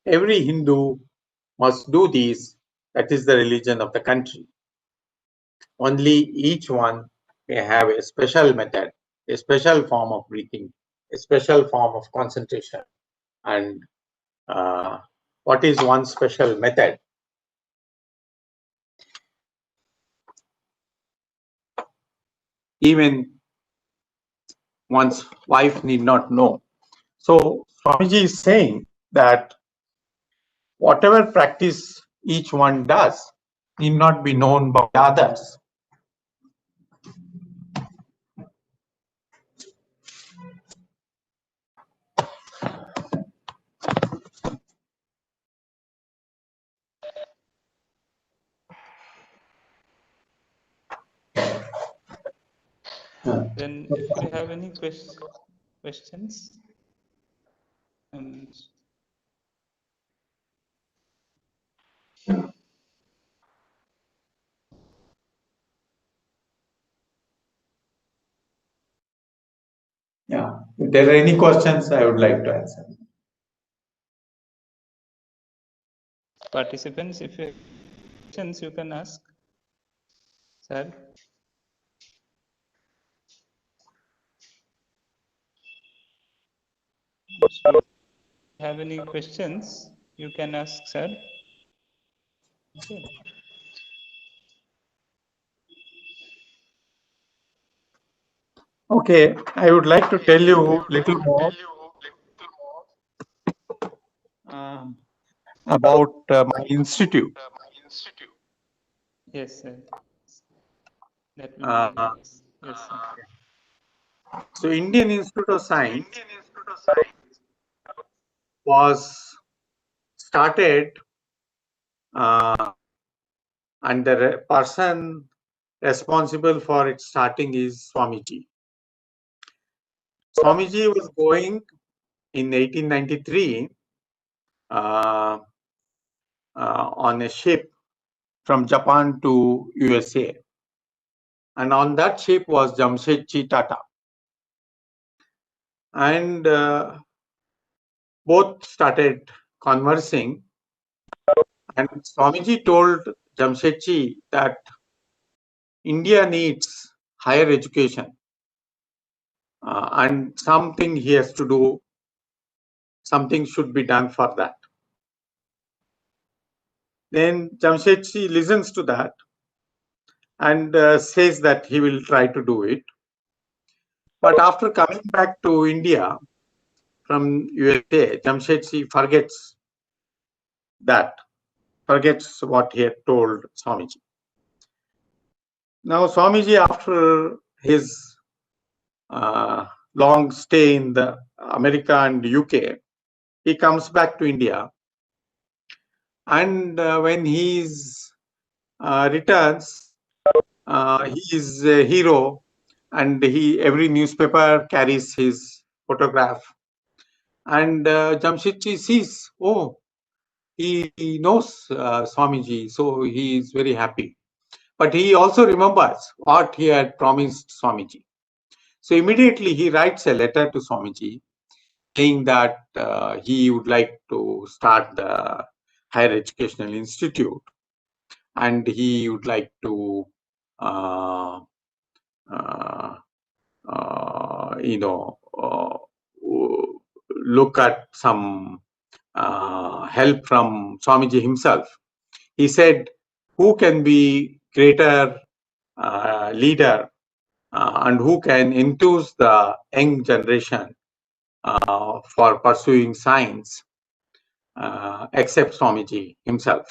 Every Hindu must do this. That is the religion of the country. Only each one may have a special method, a special form of breathing, a special form of concentration. And what is one special method? Even one's wife need not know. So Swamiji is saying that whatever practice each one does need not be known by others.
Then if you have any questions,
Yeah, if there are any questions, I would like to answer.
participants, if you have questions, you can ask. Sir? So if you have any questions, you can ask, sir. Okay.
Okay, I would like to tell you a little more about my institute.
Yes, sir. That will be nice. Yes, sir.
So Indian Institute of Science was started and the person responsible for its starting is Swamiji. Swamiji was going in 1893 on a ship from Japan to USA. And on that ship was Jamshedji Tata. And both started conversing. And Swamiji told Jamshedji that India needs higher education and something he has to do, something should be done for that. Then Jamshedji listens to that and says that he will try to do it. But after coming back to India from USA, Jamshedji forgets what he had told Swamiji. Now Swamiji, after his long stay in the America and UK, he comes back to India, and when he returns, he is a hero, and every newspaper carries his photograph. And Jamshedji sees, oh, he knows Swamiji, so he is very happy. But he also remembers what he had promised Swamiji. So immediately he writes a letter to Swamiji saying that he would like to start the higher educational institute, and he would like to look at some help from Swamiji himself. He said, who can be greater leader and who can enthuse the young generation for pursuing science except Swamiji himself.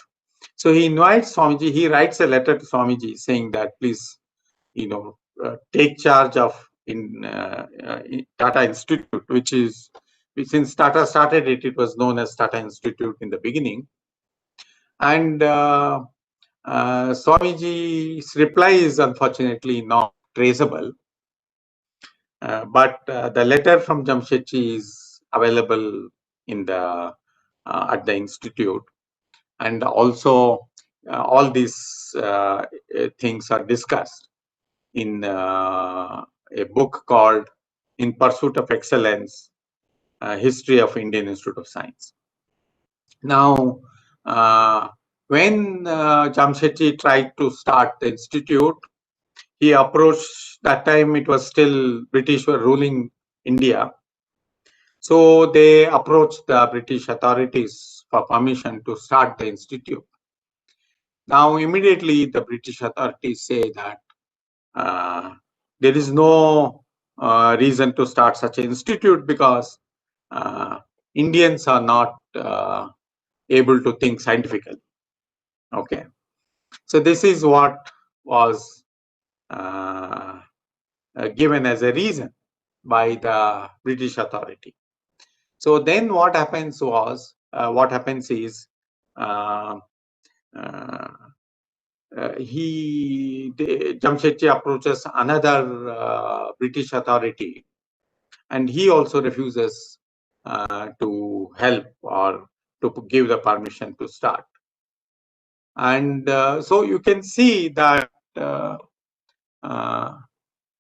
So he invites Swamiji, he writes a letter to Swamiji saying that please, take charge of Tata Institute, which is, since Tata started it, it was known as Tata Institute in the beginning. And Swamiji's reply is unfortunately not traceable, but the letter from Jamshedji is available in the at the institute, and also all these things are discussed in a book called In Pursuit of Excellence, History of Indian Institute of Science. Now, when Jamshedji tried to start the institute, he approached, that time it was still British were ruling India. So they approached the British authorities for permission to start the institute. Now, immediately the British authorities say that there is no reason to start such an institute because Indians are not able to think scientifically. Okay, so this is what was given as a reason by the British authority. So then what happens is Jamshedji approaches another British authority, and he also refuses to help or to give the permission to start. And so you can see that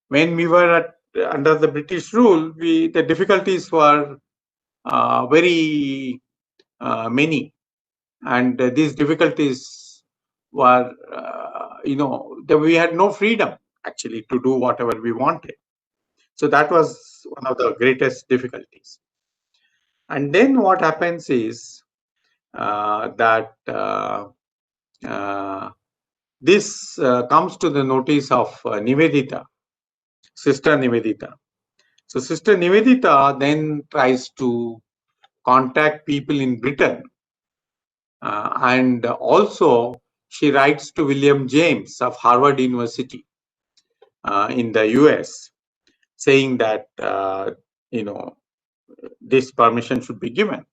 when we were under the British rule, the difficulties were very many, and these difficulties were, we had no freedom actually to do whatever we wanted. So that was one of the greatest difficulties. And then what happens is that this comes to the notice of Nivedita, Sister Nivedita. So Sister Nivedita then tries to contact people in Britain, and also she writes to William James of Harvard University in the US, saying that this permission should be given.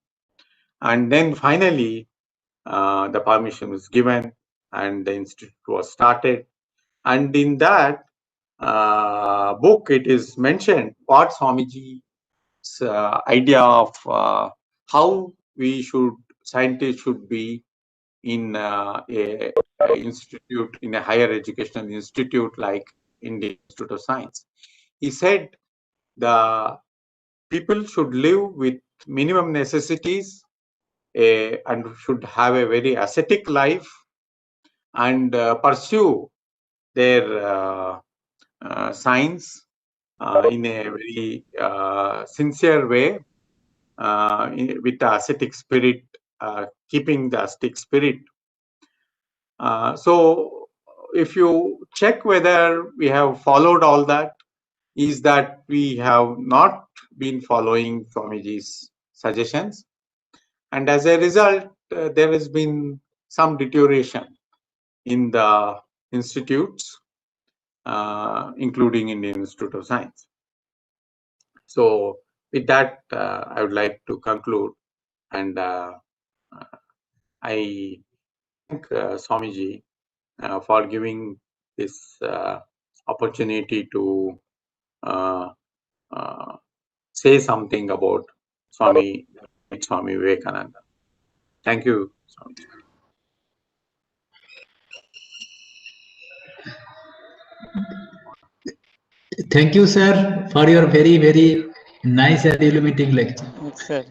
And then finally the permission was given and the institute was started. And in that book it is mentioned what Swamiji's idea of how scientists should be in a institute, in a higher educational institute like Indian Institute of Science. He said the people should live with minimum necessities and should have a very ascetic life and pursue their science in a very sincere way with the ascetic spirit, keeping the ascetic spirit. So if you check whether we have followed all that, is that we have not been following Swamiji's suggestions. And as a result, there has been some deterioration in the institutes, including Indian Institute of Science. So with that, I would like to conclude, and I thank Swamiji for giving this opportunity to say something about Swami Vivekananda. Thank you, Swamiji.
Thank you, sir, for your very, very nice and illuminating lecture.
Yes, sir.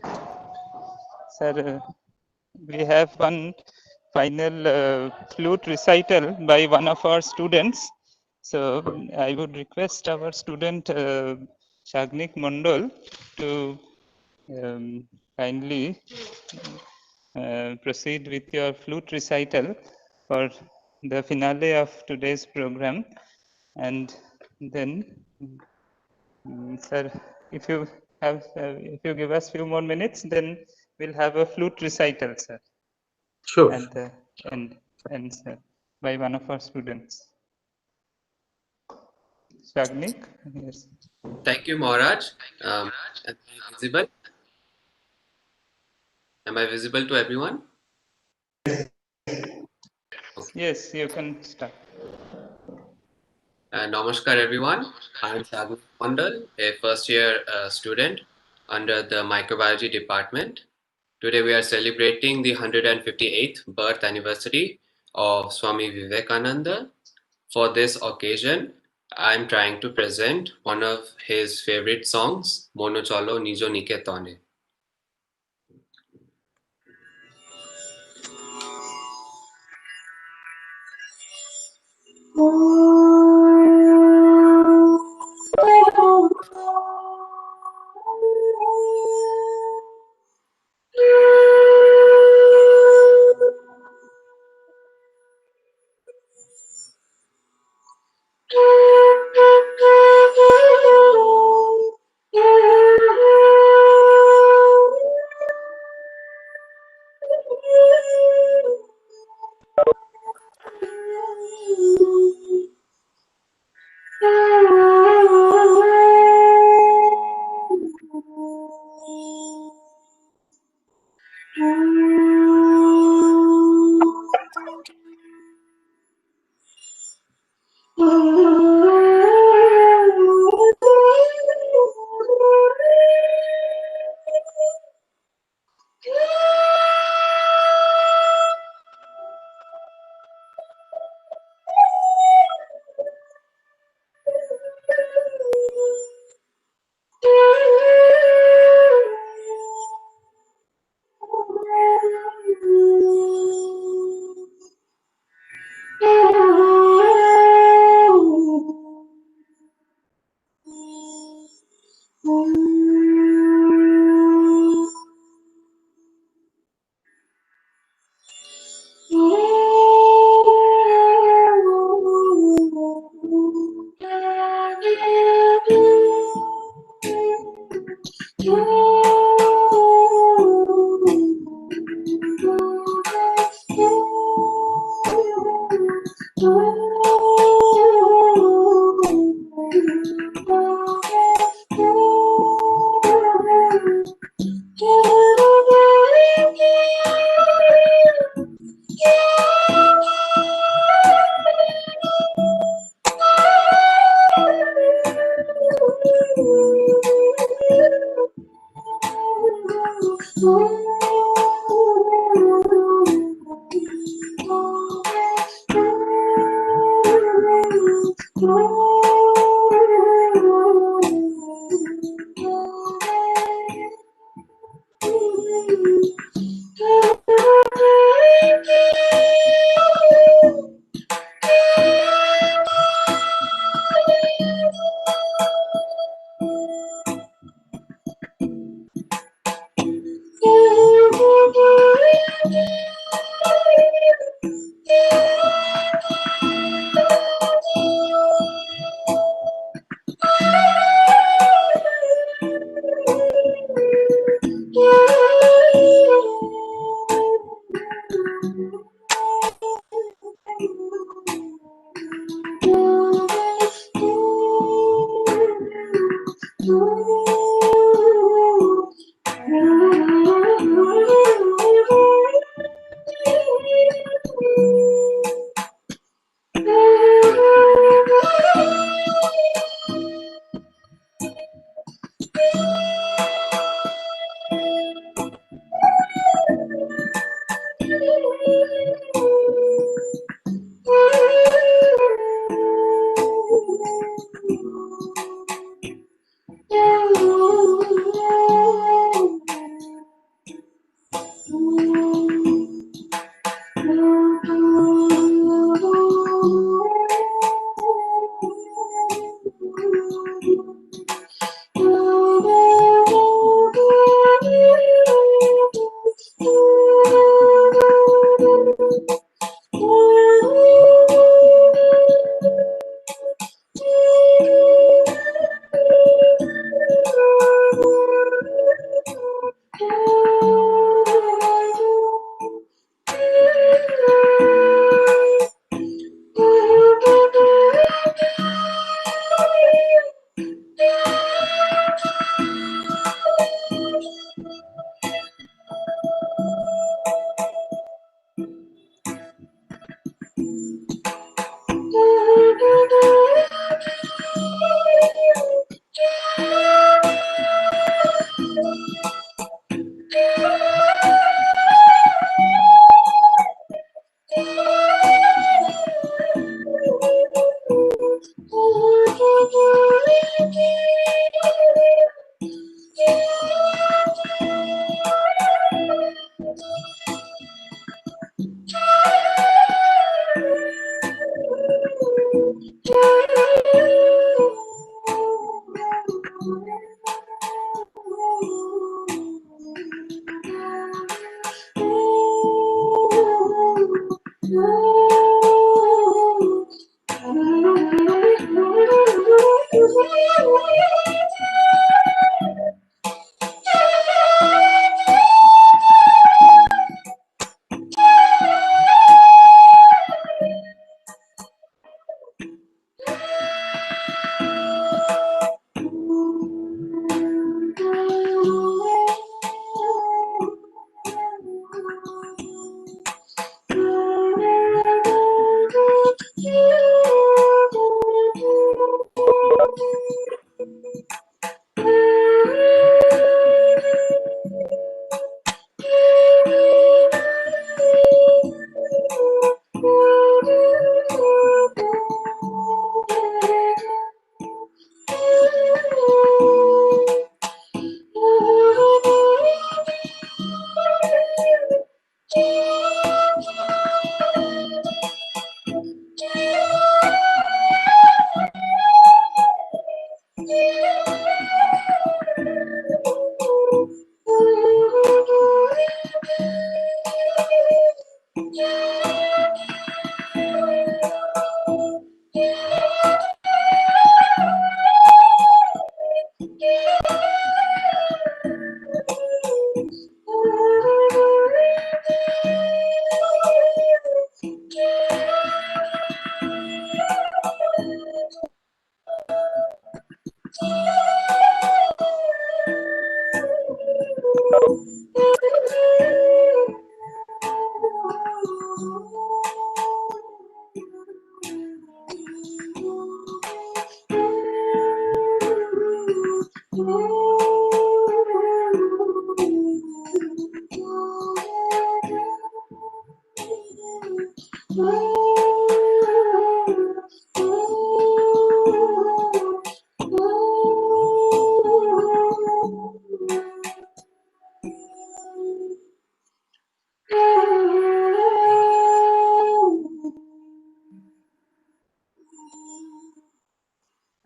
Sir, we have one final flute recital by one of our students. So I would request our student Shagnik Mondol to kindly proceed with your flute recital for the finale of today's program. And then, sir, if you give us few more minutes, then we'll have a flute recital, sir.
Sure.
At the end, sir, by one of our students. Shagnik, yes.
Thank you, Maharaj. Am I visible? Am I visible to everyone? Okay.
Yes, you can start.
Namaskar, everyone. I'm Shagnik Mandal, a first-year student under the microbiology department. Today, we are celebrating the 158th birth anniversary of Swami Vivekananda. For this occasion, I'm trying to present one of his favorite songs, Mono Cholo Nijo Niketone.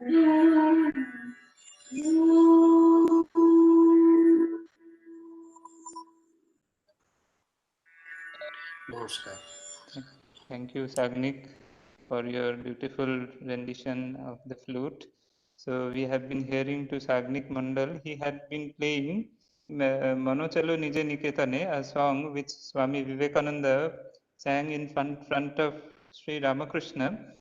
Namaskar.
Thank you, Sagnik, for your beautiful rendition of the flute. So we have been hearing to Sagnik Mandal. He had been playing Manochalo Nije Niketane, a song which Swami Vivekananda sang in front of Sri Ramakrishna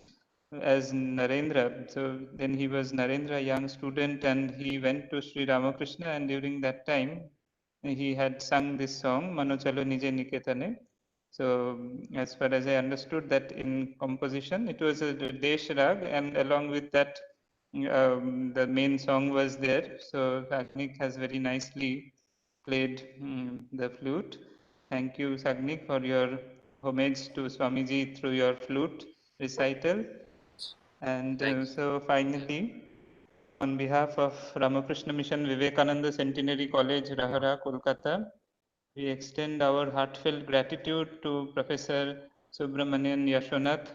as Narendra. So then he was Narendra, a young student, and he went to Sri Ramakrishna, and during that time he had sung this song, Manochalo Nije Niketane. So as far as I understood that in composition, it was a Desh Rag, and along with that, the main song was there. So Sagnik has very nicely played the flute. Thank you, Sagnik, for your homage to Swamiji through your flute recital. And so finally, on behalf of Ramakrishna Mission Vivekananda Centenary College, Rahara, Kolkata, we extend our heartfelt gratitude to Professor Subramanian Yashonath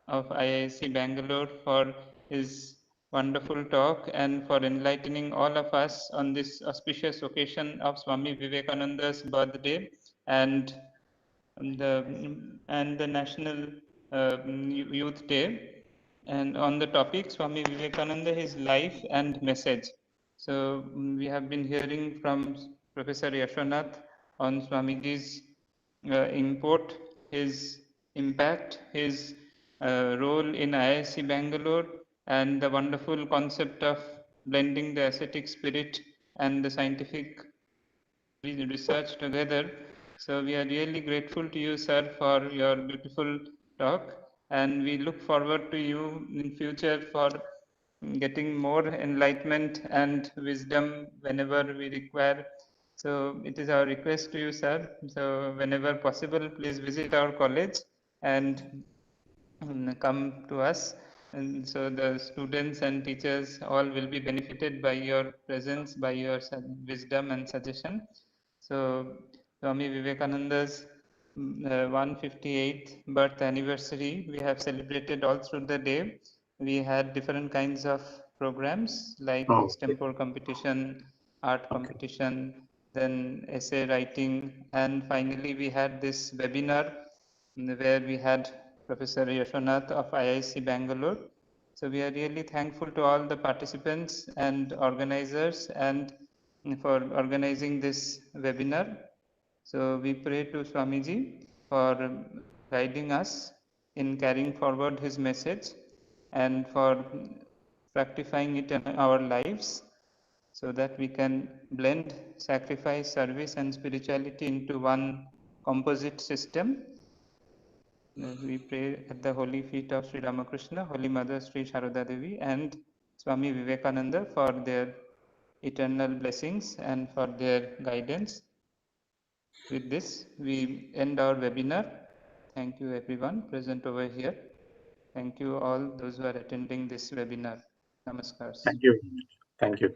of IISC Bangalore for his wonderful talk and for enlightening all of us on this auspicious occasion of Swami Vivekananda's birthday and the National Youth Day. And on the topic Swami Vivekananda, his life and message. So we have been hearing from Professor Yashonath on Swamiji's import, his impact, his role in IISc Bangalore, and the wonderful concept of blending the ascetic spirit and the scientific research together. So we are really grateful to you, sir, for your beautiful talk, and we look forward to you in future for getting more enlightenment and wisdom whenever we require. So it is our request to you, sir. So whenever possible, please visit our college and come to us. And so the students and teachers all will be benefited by your presence, by your wisdom and suggestion. So Swami Vivekananda's 158th birth anniversary, we have celebrated all through the day. We had different kinds of programs like
Oh,
extempore competition, art competition, then essay writing, and finally we had this webinar where we had Professor Yashonath of IISc Bangalore. So we are really thankful to all the participants and organizers and for organizing this webinar. So we pray to Swamiji for guiding us in carrying forward his message and for fructifying it in our lives so that we can blend sacrifice, service, and spirituality into one composite system. We pray at the holy feet of Sri Ramakrishna, Holy Mother Sri Sharada Devi, and Swami Vivekananda for their eternal blessings and for their guidance. With this, we end our webinar. Thank you everyone present over here. Thank you all those who are attending this webinar. Namaskars.
thank you. Thank you.